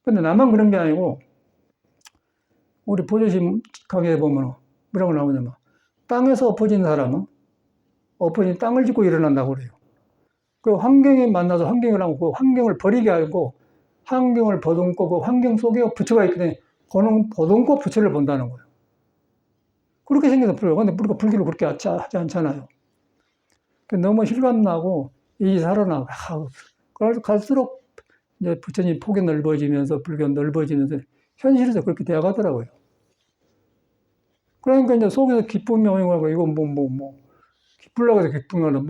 [SPEAKER 1] 근데 나만 그런 게 아니고, 우리 보조심 강의에 보면 뭐라고 나오냐면, 땅에서 엎어진 사람은 엎어진 땅을 짚고 일어난다고 그래요. 그 환경에 만나서 환경을 하고 그 환경을 버리게 하고 환경을 보듬고 그 환경 속에 부처가 있기 때문에 보듬고 부처를 본다는 거예요. 그렇게 생겨서 불교. 근데 우리가 불교를 그렇게 하지 않잖아요. 너무 실감나고 이 살아나고 갈수록 이제 부처님 폭이 넓어지면서 불교 넓어지면서 현실에서 그렇게 되어가더라고요. 그러니까 이제 속에서 기쁨이 오고 이거 기쁘려고 해서 기쁨이 오는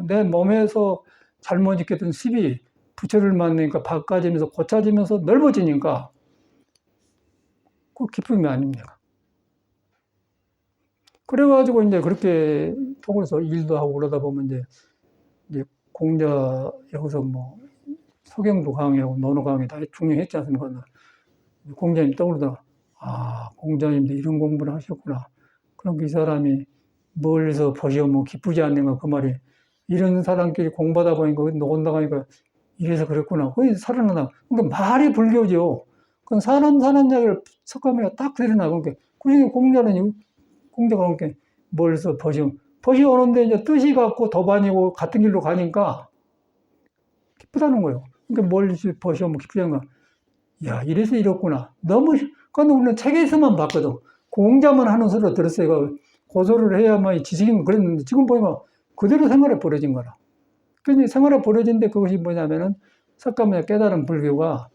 [SPEAKER 1] 내 몸에서 잘못 있겠던 습이 부처를 만나니까 바꿔지면서 고쳐지면서 넓어지니까 그 기쁨이 아닙니까? 그래가지고 이제 그렇게 통해서 일도 하고 그러다 보면 이제 공자 여기서 뭐 서경도 강의하고 논어 강의 다 중요했지 않습니까? 공자님 떠오르더라. 아, 공자님도 이런 공부를 하셨구나. 그럼 이 사람이 멀리서 보시면 기쁘지 않는가 그 말이 이런 사람끼리 공부하다 보니까 노곤다 가니까 이래서 그랬구나. 거기 살아나다. 그러니까 말이 불교죠. 그건 사람 사는 이야기를 석가모니가 딱 드러나. 그러니까 그중에 공자가 그러니까 멀리서 보시 오는데 이제 뜻이 같고 도반이고 같은 길로 가니까 기쁘다는 거예요. 그러니까 멀리서 보시오면 기쁘다는 거야. 야, 이래서 이렇구나. 근데 우리는 책에서만 봤거든. 공자만 하는 소리를 들었어요. 고소를 해야만 지식인 그랬는데 지금 보니까 그대로 생활에 버려진 거라. 그러니 생활에 버려진데 그것이 뭐냐면은 석가모니가 깨달은 불교가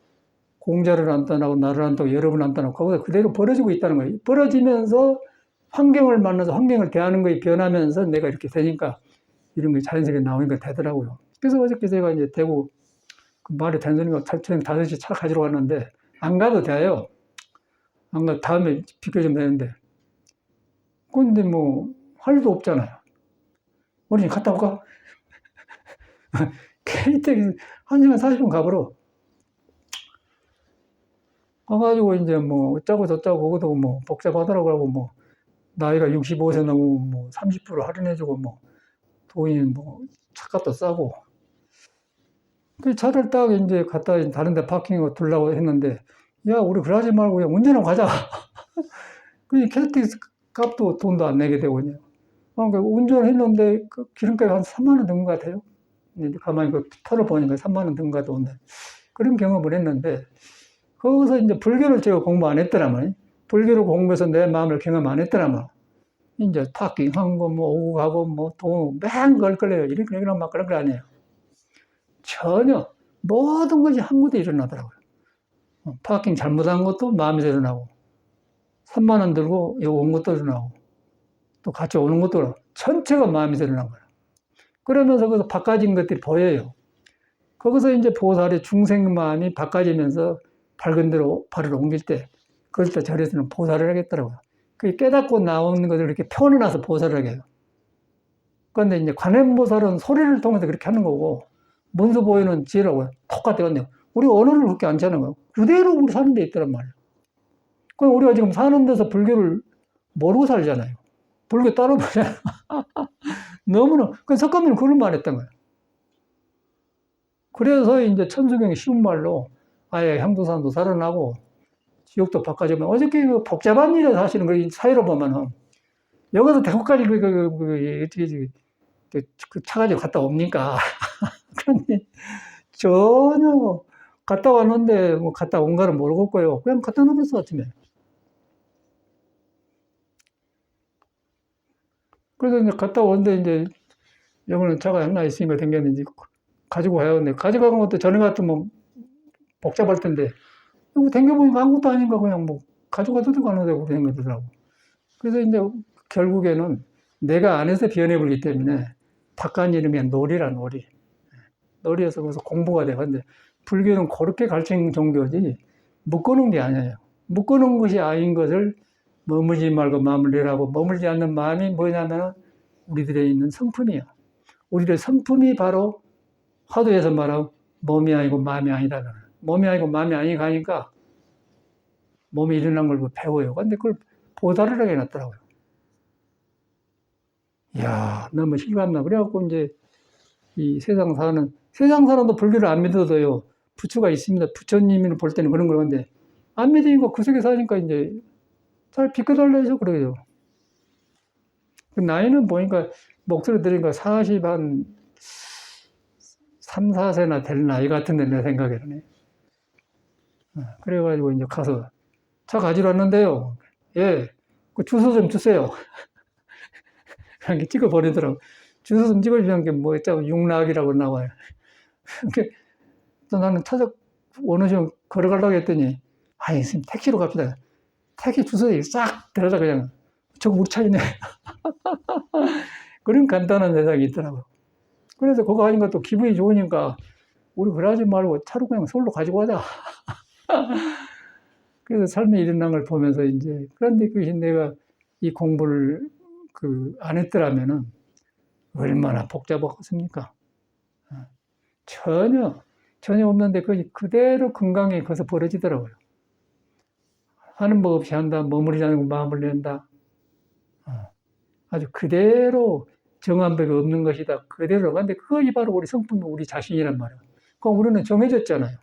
[SPEAKER 1] 공자를 안 떠나고 나를 안 떠나고 여러분을 안 떠나고 거기서 그대로 버려지고 있다는 거예요. 버려지면서 환경을 만나서 환경을 대하는 거에 변하면서 내가 이렇게 되니까 이런 게 자연스럽게 나오니까 되더라고요. 그래서 어저께 제가 이제 대구 그 말이 된소리가 저녁 5시 차 가지러 왔는데 안 가도 돼요. 안 가, 다음에 비켜주면 되는데. 근데 뭐 할 일도 없잖아요. 우리 갔다 올까? KTX 1시간 40분 가버려. 가가지고 이제 뭐 어쩌고 저쩌고 그것도 뭐 복잡하더라고 하고 뭐 나이가 65세 넘으면 뭐 30% 할인해주고 뭐 돈이 뭐 차값도 싸고 그 차를 딱 이제 갖다 다른 데 파킹하고 둘라고 했는데 야 우리 그러지 말고 그냥 운전하고 가자. 그 KTX 값도 돈도 안 내게 되고 그냥 그러니까 운전을 했는데 그 기름값이 한 3만 원 든 것 같아요. 이제 가만히 그 표를 보니까 3만 원 든 것 같던데 그런 경험을 했는데 거기서 이제 불교를 제가 공부 안 했더라면 불교를 공부해서 내 마음을 경험 안 했더라면 이제 파킹한 거 뭐 오고 가고 뭐 돈 맨 걸걸려요. 이렇게 막 그런 거 아니에요. 전혀 모든 것이 한 곳에 일어나더라고요. 파킹 잘못한 것도 마음에서 일어나고 3만 원 들고 여기 온 것도 일어나고 또 같이 오는 것도 일어나고 전체가 마음에서 일어난 거예요. 그러면서 거기서 바꿔진 것들이 보여요. 거기서 이제 보살의 중생 마음이 바꿔지면서 밝은 대로 발을 옮길 때 그럴 때 절에서는 보살을 하겠더라고요. 그 깨닫고 나오는 것을 이렇게 표현해놔서 보살을 하게 해요. 그런데 이제 관행보살은 소리를 통해서 그렇게 하는 거고 문수보이는 지혜라고 똑같아요. 우리 언어를 그렇게 안 하는 거예요. 그대로 우리 사는 데 있더란 말이에요. 그럼 우리가 지금 사는 데서 불교를 모르고 살잖아요. 불교 따로 보잖아요. 너무나, 그 석가모니는 그런 말 했던 거예요. 그래서 이제 천수경이 쉬운 말로 아예 향도산도 살아나고 지옥도 바꿔주면 어저께 그 복잡한 일에 사실은 그 사회로 보면은 여기서 대구까지 그 차 가지고 갔다 옵니까? 그런데 전혀 갔다 왔는데 뭐 갔다 온가를 모르겠고요. 그냥 갖다 놓았어 아침에. 그래서 이제 갔다 오는데 이제 여기는 차가 하나 있으니까 댕겼는지 가지고 가야 하는데 가져가는 것도 전에 같으면 복잡할 텐데 이거 댕겨보니까 아무것도 아닌가 그냥 뭐 가져가도 되고 안 해도 되고 그런 거더라고. 그래서 이제 결국에는 내가 안에서 변해버리기 때문에 바깥 이름이 놀이라 놀이. 놀이에서 그래서 공부가 돼. 근데 불교는 그렇게 가르치는 종교지 묶어놓은 게 아니에요. 묶어놓은 것이 아닌 것을 머물지 말고 마음을 내라고 머물지 않는 마음이 뭐냐면 우리들에 있는 성품이에요. 우리들의 성품이 바로 화두에서 말하고 몸이 아니고 마음이 아니다. 몸이 아니고 마음이 아니 가니까 몸이 일어난 걸 배워요. 근데 그걸 보살을 하게 해놨더라고요. 이야, 너무 실감나. 그래갖고 이제 이 세상 사람도 불교를 안 믿어도요, 부처가 있습니다. 부처님을 볼 때는 그런 건데, 안 믿으니까 그 속에 사니까 이제 잘 비켜달라해서 그래요. 나이는 보니까, 목소리 들으니까 40 한 3, 4세나 될 나이 같은데, 내 생각에는. 그래가지고 이제 가서 차 가지러 왔는데요. 예, 그 주소 좀 주세요. 이렇게 찍어버리더라고. 주소 좀 찍어주는 게 뭐, 있자고 육락이라고 나와요. 또 나는 차적 어느 좀 걸어가려고 했더니, 아니, 선생님, 택시로 갑시다. 택시 주소에 싹 데려다 그냥, 저거 우리 차이네. 그런 간단한 세상이 있더라고요. 그래서 그거 하니까 또 기분이 좋으니까, 우리 그러지 말고 차로 그냥 서울로 가지고 가자. 그래서 삶의 일어난 걸 보면서 이제, 그런데 그것이 내가 이 공부를 안 했더라면은 얼마나 복잡하겠습니까? 전혀 없는데 그대로 건강에 거기서 벌어지더라고요. 하는 법 없이 한다, 머무르지 않고 마음을 낸다. 아주 그대로 정한법이 없는 것이다. 그대로. 근데 그것이 바로 우리 성품, 우리 자신이란 말이에요. 그럼 우리는 정해졌잖아요.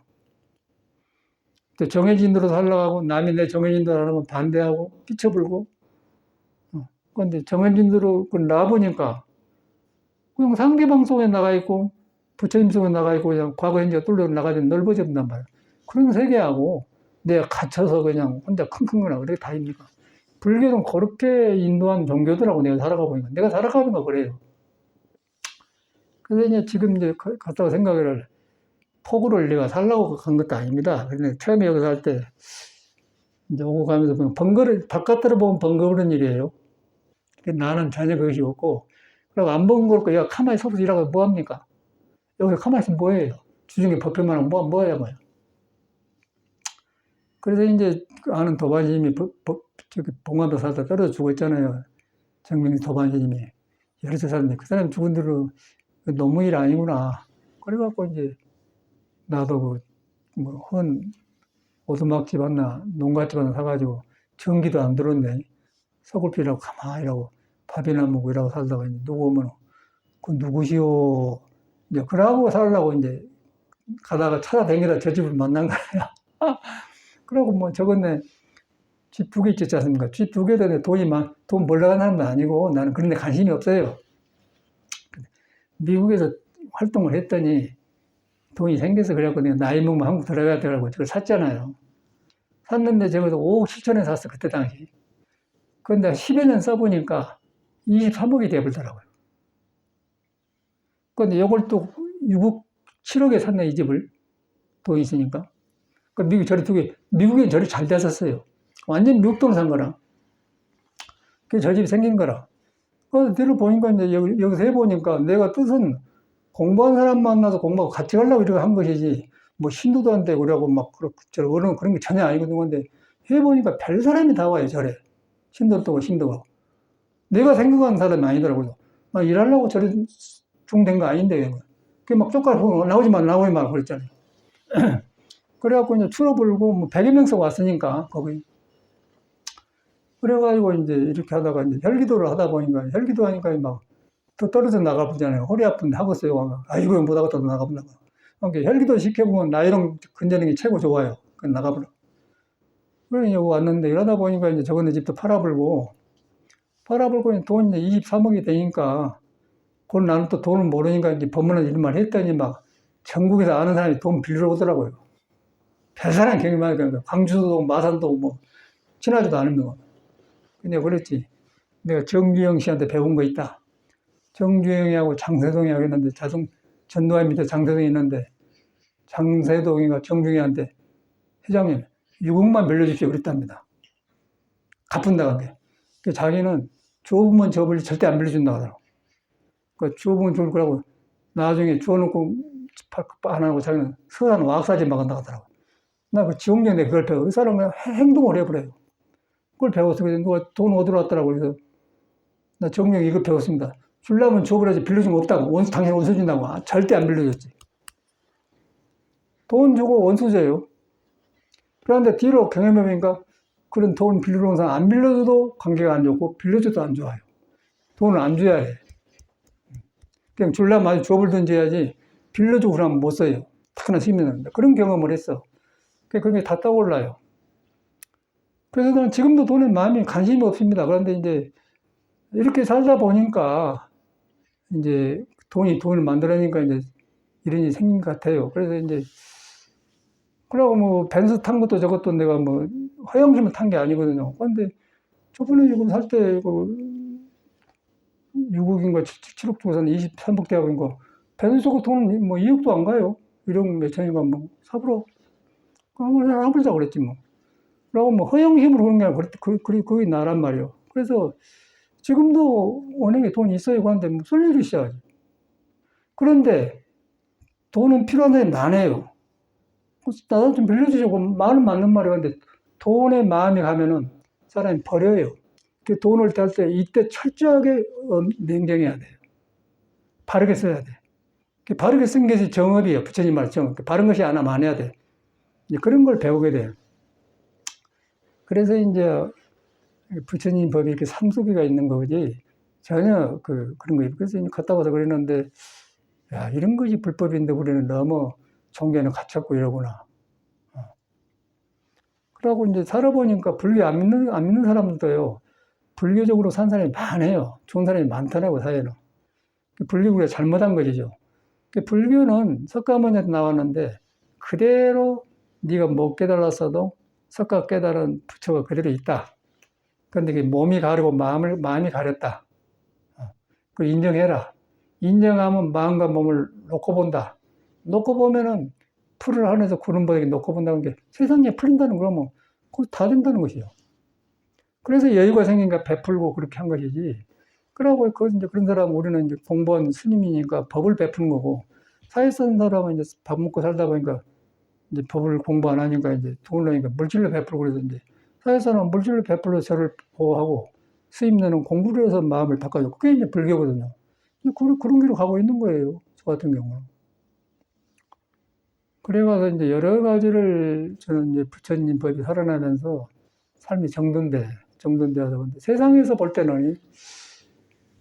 [SPEAKER 1] 또 정해진 대로 살아가고 남이 내 정해진 대로 하면 반대하고 끼쳐불고. 그런데 정해진 대로 놔보니까 그냥 상대방 속에 나가 있고 부처님 속에 나가 있고 그냥 과거 현재 뚫려 나가서 넓어진단 말이에요. 그런 세계하고 내가 갇혀서 그냥 혼자 킁킁거나 그렇게 다닙니까? 불교는 그렇게 인도한 종교더라고 내가 살아가고 보니까 내가 살아가는 거 그래요. 그래서 이제 지금 이제 갔다가 생각을 포구를 내가 살라고 간 것도 아닙니다. 근데 처음에 여기 살 때 이제 오고 가면서 그냥 바깥으로 보면 번거로운 일이에요. 나는 전혀 그것이 없고 그리고 안 번거롭고 야 가만히 서서 일하고 뭐합니까? 여기 가만히 있으면 뭐해요? 주중에 법회만 하면 뭐해야 뭐야. 그래서 이제 아는 도반스님이 저기 봉화도 살다 떨어져 죽었잖아요. 정명이 도반스님이. 여러 살았는데 그 사람 죽은 대로 너무 일 아니구나. 그래갖고 이제 나도 그뭐헌 오두막집 하나 농가집 하나 사가지고 전기도 안 들었네. 서글피라고 가만히 일하고 밥이나 먹고 이러고 살다가 이제 누구 오면 그 누구시오. 이제 그러고 살려고 이제 가다가 찾아다니다 저 집을 만난 거야. 그러고 뭐 저건네 집 2개 있지 않습니까? 집 2개도 돈 벌려고 하는 건 아니고 나는 그런 데 관심이 없어요. 미국에서 활동을 했더니 돈이 생겨서 그래갖고 내가 나이 먹으면 한국 들어가야 되라고 저걸 샀잖아요. 샀는데 적어도 5억 7천에 샀어, 그때 당시. 그런데 10여 년 써보니까 23억이 돼버리더라고요. 그런데 이걸 또 6억, 7억에 샀네, 이 집을. 돈이 있으니까. 그 미국 저리 2개, 미국엔 저리 잘 됐었어요. 완전 미국 돈 산 거라. 그래서 저 집이 생긴 거라. 그래서 뒤로 보니까 이제 여기서 해보니까 내가 뜻은 공부한 사람 만나서 공부하고 같이 가려고 이렇게 한 것이지, 뭐 신도도 안 되고 그러고 막 그런 게 전혀 아니거든. 근데 해보니까 별 사람이 다 와요, 절에. 신도도 오고 신도가. 내가 생각하는 사람이 아니더라고요. 막 일하려고 저리 중된 거 아닌데. 그게 막 쪽가고 나오지 마 그랬잖아요. 그래갖고 이제 추러불고 뭐 100여 명씩 왔으니까, 거기. 그래가지고 이제 이렇게 하다가 이제 혈기도를 하다 보니까, 혈기도 하니까 막 또 떨어져 나가보잖아요. 허리 아픈데 하겠어요. 아이고, 못 하겠다, 나가보려고. 그러니까 혈기도 시켜보면 나이랑 근저는 게 최고 좋아요. 그냥 나가보려고. 그래, 여기 왔는데 이러다 보니까 이제 저번에 집도 팔아불고 돈 이제 23억이 되니까, 그걸 나는 또 돈을 모르니까 이제 법문을 이런 했더니 막 전국에서 아는 사람이 돈 빌리러 오더라고요. 별사람 굉장히 많이 가니까 광주도 마산도 뭐 친하지도 않으면. 근데 그랬지. 내가 정주영 씨한테 배운 거 있다. 정주영이하고 장세동이하고 있는데 전두환 밑에 장세동이 있는데 장세동이가 정주영한테 회장님 6억만 빌려주십시오 그랬답니다. 갚은다고 한 게. 자기는 좁으면 좁을지 절대 안 빌려준다고 하더라고. 그 좁으면 좁을 거라고 나중에 주워놓고 안 하고 자기는 서산 와악사지 막은다고 하더라고. 나 그 지용정인데 그걸 배워. 그 사람은 행동을 해버려요. 그걸 배웠어. 그래서 누가 돈 얻으러 왔더라고. 그래서 나 정령 이거 배웠습니다. 줄라면 줘버려야지 빌려준 거 없다고. 당신 원수 준다고. 절대 안 빌려줬지. 돈 주고 원수 줘요. 그런데 뒤로 경험해보니까 그런 돈 빌리러 온 사람 안 빌려줘도 관계가 안 좋고 빌려줘도 안 좋아요. 돈을 안 줘야 해. 그냥 줄라면 아주 줘버리든지 해야지 빌려주고 그러면 못 써요. 특히나 시민은. 그런 경험을 했어. 그게 다 떠올라요. 그래서 저는 지금도 돈에 마음이 관심이 없습니다. 그런데 이제 이렇게 살다 보니까 이제 돈을 만들어내니까 이제 이런 일이 생긴 것 같아요. 그래서 이제 그러고 뭐 벤츠 탄 것도 저것도 내가 뭐 허영심을 탄 게 아니거든요. 그런데 저번에 지금 살 때 그 6억인가 7억 주고서 23억 대학인가 벤츠가 돈 뭐 2억도 안 가요. 1억 몇천인가 뭐 사부러 그냥 해보자 그랬지 뭐. 그러고 뭐 허영심으로 그런 게 아니라 그게 나란 말이에요. 그래서 지금도 은행에 돈이 있어요. 그런데 뭐 쓸 일이 있어야지. 그런데 돈은 필요한 사람이 많아요. 나도 좀 빌려주자고 말은 맞는 말이었는데 돈에 마음이 가면은 사람이 버려요. 그 돈을 댈 때 이때 철저하게 명정해야 돼요. 바르게 써야 돼. 바르게 쓴 것이 정업이에요. 부처님 말 정업. 바른 것이 하나 많아야 돼. 그런 걸 배우게 돼요. 그래서 이제 부처님 법이 이렇게 삼수기가 있는 거지 전혀 그런 거. 그래서 갔다 와서 그랬는데 야 이런 것이 불법인데 우리는 너무 종교는 갇혔고 이러구나. 그러고 이제 살아보니까 불교 안 믿는 사람들도요. 불교적으로 산 사람이 많아요. 좋은 사람이 많더라고 사회는. 불교가 잘못한 것이죠. 불교는 석가모니한테 나왔는데 그대로 네가 못 깨달았어도 석가 깨달은 부처가 그대로 있다. 그런데 몸이 가르고 마음이 가렸다. 그 인정해라. 인정하면 마음과 몸을 놓고 본다. 놓고 보면은 풀을 하늘에서 구름 보게 놓고 본다는 게 세상에 풀린다는 거면 그거 다 된다는 것이죠. 그래서 여유가 생기니까 베풀고 그렇게 한 것이지. 그러고 이제 그런 사람 우리는 이제 공부한 스님이니까 법을 베푸는 거고 사회 쓰는 사람은 이제 밥 먹고 살다 보니까 이제 법을 공부 안 하니까 이제 돈을 내니까 물질로 베풀고 그래서 이제 사회에서는 물질로 베풀어 저를 보호하고 스님네는 공부를 해서 마음을 바꿔줘. 그게 이제 불교거든요. 그런 길로 가고 있는 거예요. 저 같은 경우는. 그래가서 이제 여러 가지를 저는 이제 부처님 법이 살아나면서 삶이 정돈돼 하다 보는데 세상에서 볼 때는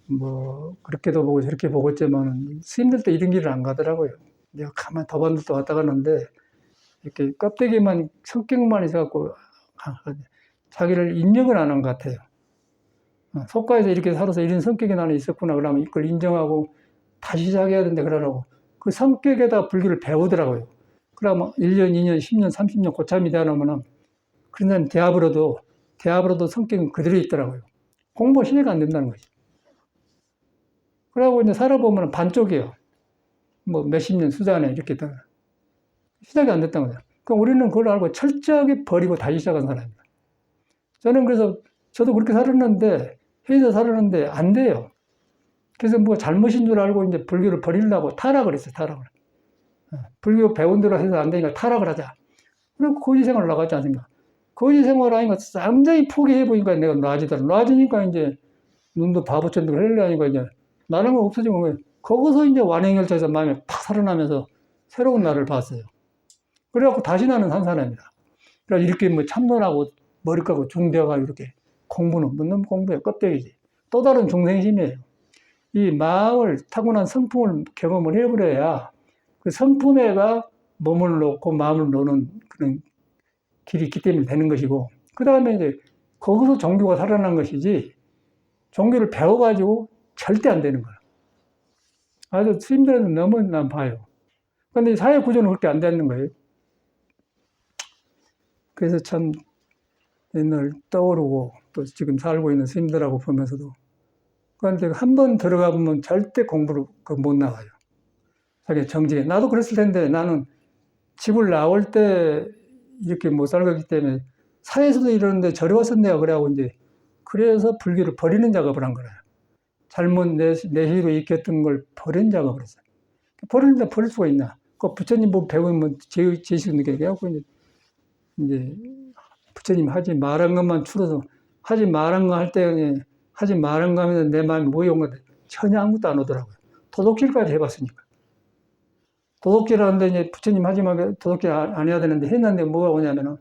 [SPEAKER 1] 뭐 그렇게도 보고 저렇게 보고 있지만 스님들도 이런 길을 안 가더라고요. 내가 가만 도반들도 왔다 가는데 이렇게 껍데기만 성격만 있어갖고 자기를 인정을 안 한 것 같아요. 속가에서 이렇게 살아서 이런 성격이 나는 있었구나 그러면 이걸 인정하고 다시 시작해야 된다 그러라고 그 성격에다 불교를 배우더라고요. 그러면 1년, 2년, 10년, 30년 고참이 되어놓으면 그런 사람 대합으로도 성격은 그대로 있더라고요. 공부 시대가 안 된다는 거지. 그러고 이제 살아보면 반쪽이에요. 뭐 몇십 년 수잔에 이렇게 시작이 안 됐다는 거죠. 그럼 우리는 그걸 알고 철저하게 버리고 다시 시작한 사람입니다. 저는 그래서 저도 그렇게 살았는데 해서 살았는데 안 돼요. 그래서 뭐 잘못인 줄 알고 이제 불교를 버리려고 타락을 했어요. 타락을. 불교 배운 대로 해서 안 되니까 타락을 하자. 그리고 거지 생활을 나갔지 않습니까? 거지 생활 하니까 쌍장이 포기해보니까 내가 나아지더라. 나아지니까 이제 눈도 바보처럼 흘려니까 이제 나는 건 없어진 거예요. 거기서 이제 완행열차에서 마음이 팍 살아나면서 새로운 나를 봤어요. 그래갖고 다시 나는 한 사람이다. 그래서 이렇게 뭐 참선하고 머리 까고 중대화가 이렇게 공부는 묻는 공부예요. 껍데기지. 또 다른 중생심이에요. 이 마음을 타고난 성품을 경험을 해버려야 그 성품에가 몸을 놓고 마음을 놓는 그런 길이 있기 때문에 되는 것이고 그 다음에 이제 거기서 종교가 살아난 것이지 종교를 배워가지고 절대 안 되는 거야. 아주 스님들은 너무 난 봐요. 근데 사회 구조는 그렇게 안 되는 거예요. 그래서 참 옛날 떠오르고 또 지금 살고 있는 스님들하고 보면서도 그런데 한 번 들어가 보면 절대 공부를 못 나가요. 자기 정직에. 나도 그랬을 텐데 나는 집을 나올 때 이렇게 못 살았기 때문에 사회에서도 이러는데 저리 와서 내가 그래하고 이제 그래서 불교를 버리는 작업을 한 거예요. 잘못 내시로 익혔던 걸 버리는 작업을 했어요. 버리는데 버릴 수가 있나? 그 부처님 뭐 배우면 제식 느끼게 해갖고 이제 부처님 하지 말한 것만 추려서 하지 말한 거 할 때 하지 말한 거 하면서 내 마음이 모여온 건데 전혀 아무것도 안 오더라고요. 도둑질까지 해봤으니까. 도둑질 하는데 이제 부처님 하지 말고 도둑질 안 해야 되는데 했는데 뭐가 오냐면은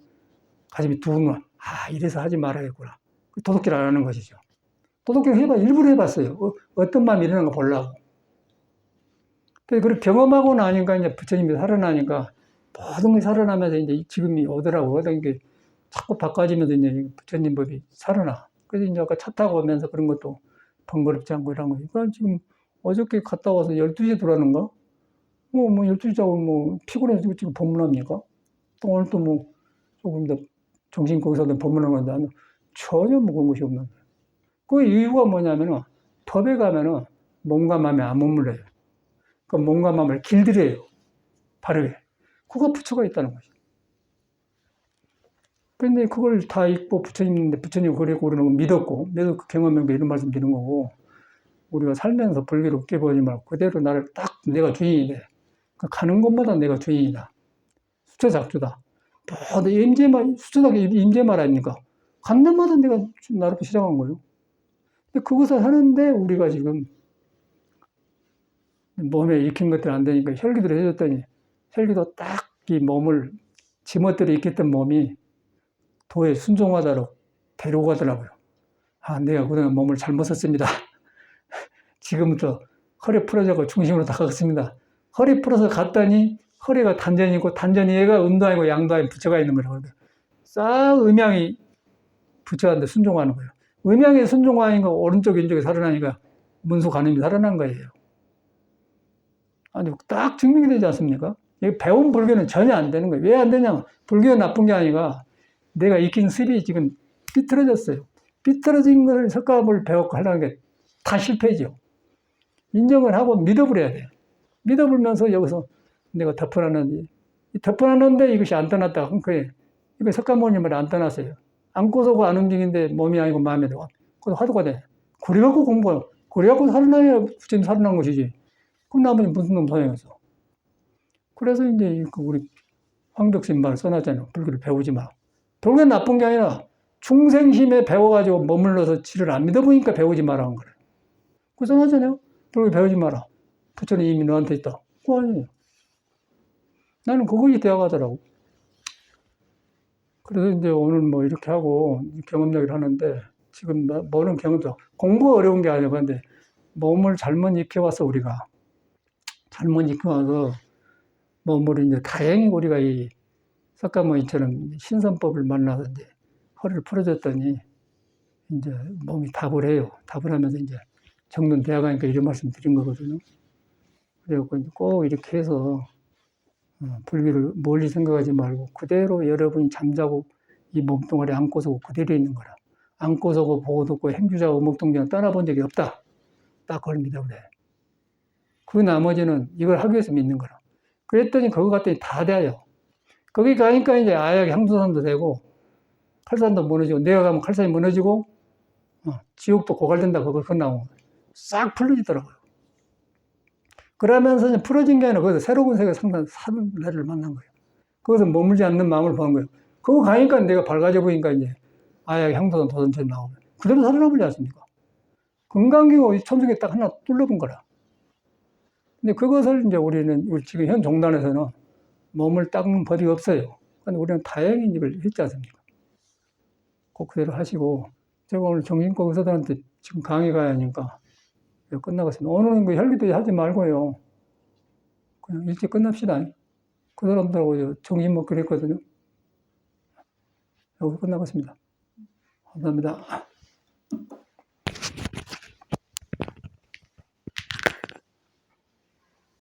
[SPEAKER 1] 가슴이 두근거려. 아, 이래서 하지 말아야겠구나. 도둑질 안 하는 것이죠. 도둑질 일부러 해봤어요. 어떤 마음이 일어나는 거 보려고. 그걸 경험하고 나니까 이제 부처님이 살아나니까 모든 게 살아나면서 이제 지금이 오더라고. 그러다 게 자꾸 바꿔지면서 이제 부처님 법이 살아나. 그래서 이제 아까 차 타고 오면서 그런 것도 번거롭지 않고 이런 거지. 그러니까 지금 어저께 갔다 와서 12시에 들어왔는가? 뭐 12시 자고 뭐 피곤해서 지금 법문합니까? 또 오늘 또 뭐 조금 더 정신 거기서 법문하는 건데 전혀 먹은 것이 없는 거예요. 그 이유가 뭐냐면은 법에 가면은 몸과 마음이 안 머물러요. 그 몸과 마음을 길들여요. 바르게. 그거 부처가 있다는 거죠. 근데 그걸 다 잊고 부처님인데 부처님 그랬고 그러는 거 믿었고 내가 그 경험명도 이런 말씀 드리는 거고 우리가 살면서 불교를 깨버리지 말고 그대로 나를 딱 내가 주인이 돼. 가는 곳마다 내가 주인이다. 수처작주다. 모두 임재말, 수처작이 임재말 아닙니까? 간 데마다 내가 나를 시작한 거예요. 근데 그것을 하는데 우리가 지금 몸에 익힌 것들 안 되니까 혈기를 해줬더니 혈기도 딱 이 몸을 지멋대로 익혔던 몸이 도에 순종하도록 데리고 가더라고요. 아, 내가 그동안 몸을 잘못 썼습니다. 지금부터 허리 풀어주고 중심으로 다 가겠습니다. 허리 풀어서 갔더니 허리가 단전이고 단전이 얘가 음도 아니고 양도 아닌 부처가 있는 거라고. 싹 음양이 부처한테 순종하는 거예요. 음양에 순종하니까 오른쪽 왼쪽에 살아나니까 문수 가늠이 살아난 거예요. 아니 딱 증명이 되지 않습니까? 배운 불교는 전혀 안 되는 거예요. 왜 안 되냐면 불교가 나쁜 게 아니라 내가 익힌 습이 지금 삐뚤어졌어요. 삐뚤어진 걸 석가모니를 배웠고 하려는 게 다 실패죠. 인정을 하고 믿어버려야 돼요. 믿어버리면서 여기서 내가 덮어놨는데 덮어놨는데 이것이 안 떠났다. 그래. 이거 석가모니를 안 떠났어요. 안고서고 안 움직이는데 몸이 아니고 마음이 되고 그래서 화두가 돼. 그래갖고 공부해요. 그래갖고 살아나야 부처님 살아난 것이지. 그럼 나머지 무슨 놈 소용이었어. 그래서 이제 우리 황덕신 말 써놨잖아요. 불교를 배우지 마. 불교는 나쁜 게 아니라 충생심에 배워가지고 머물러서 지를 안 믿어보니까 배우지 마라 한 거예요. 그상하잖아요. 그리고 배우지 마라. 부처는 이미 너한테 있다. 그거 아니에요. 나는 그것이 대학하더라고. 그래서 이제 오늘 뭐 이렇게 하고 경험 얘기를 하는데, 지금 뭐는 경험도 공부가 어려운 게 아니고, 근데 몸을 잘못 익혀와서 우리가 잘못 익혀와서 몸을 이제 다행히 우리가 이 석가모니처럼 신선법을 만나서 이제 허리를 풀어줬더니 이제 몸이 답을 해요. 답을 하면서 이제 정론 대학하니까 이런 말씀 드린 거거든요. 그래갖고 꼭 이렇게 해서 불교를 멀리 생각하지 말고 그대로 여러분이 잠자고 이 몸뚱아리 안고서 그대로 있는 거라. 안고서 보고 듣고 행주자 오목동자는 떠나본 적이 없다. 딱 그걸 믿어 그래. 그 나머지는 이걸 하기 위해서 믿는 거라. 그랬더니 그거 갔더니 다 돼요. 거기 가니까 이제 아약이 향도산도 되고 칼산도 무너지고, 내가 가면 칼산이 무너지고 지옥도 고갈된다. 그거 나오고 싹 풀어지더라고요. 그러면서 이제 풀어진 게 아니라 거기서 새로운 세계 상단 사는 날을 만난 거예요. 거기서 머물지 않는 마음을 보는 거예요. 그거 가니까 내가 밝아져 보니까 이제 아약 향도산 도전처럼 나오고 그대로 살아남지 않습니까? 금강경 천중에 딱 하나 뚫려본 거라. 근데 그것을 이제 우리는 지금 현 종단에서는 몸을 닦는 법이 없어요. 근데 우리는 다행히 이걸 했지 않습니까? 꼭 그대로 하시고, 제가 오늘 정신과 의사들한테 지금 강의 가야 하니까 끝나겠습니다. 오늘은 그 혈기도 하지 말고요. 그냥 일찍 끝납시다. 그 사람들하고 정신 먹기로 했거든요. 여기서 끝나겠습니다. 감사합니다.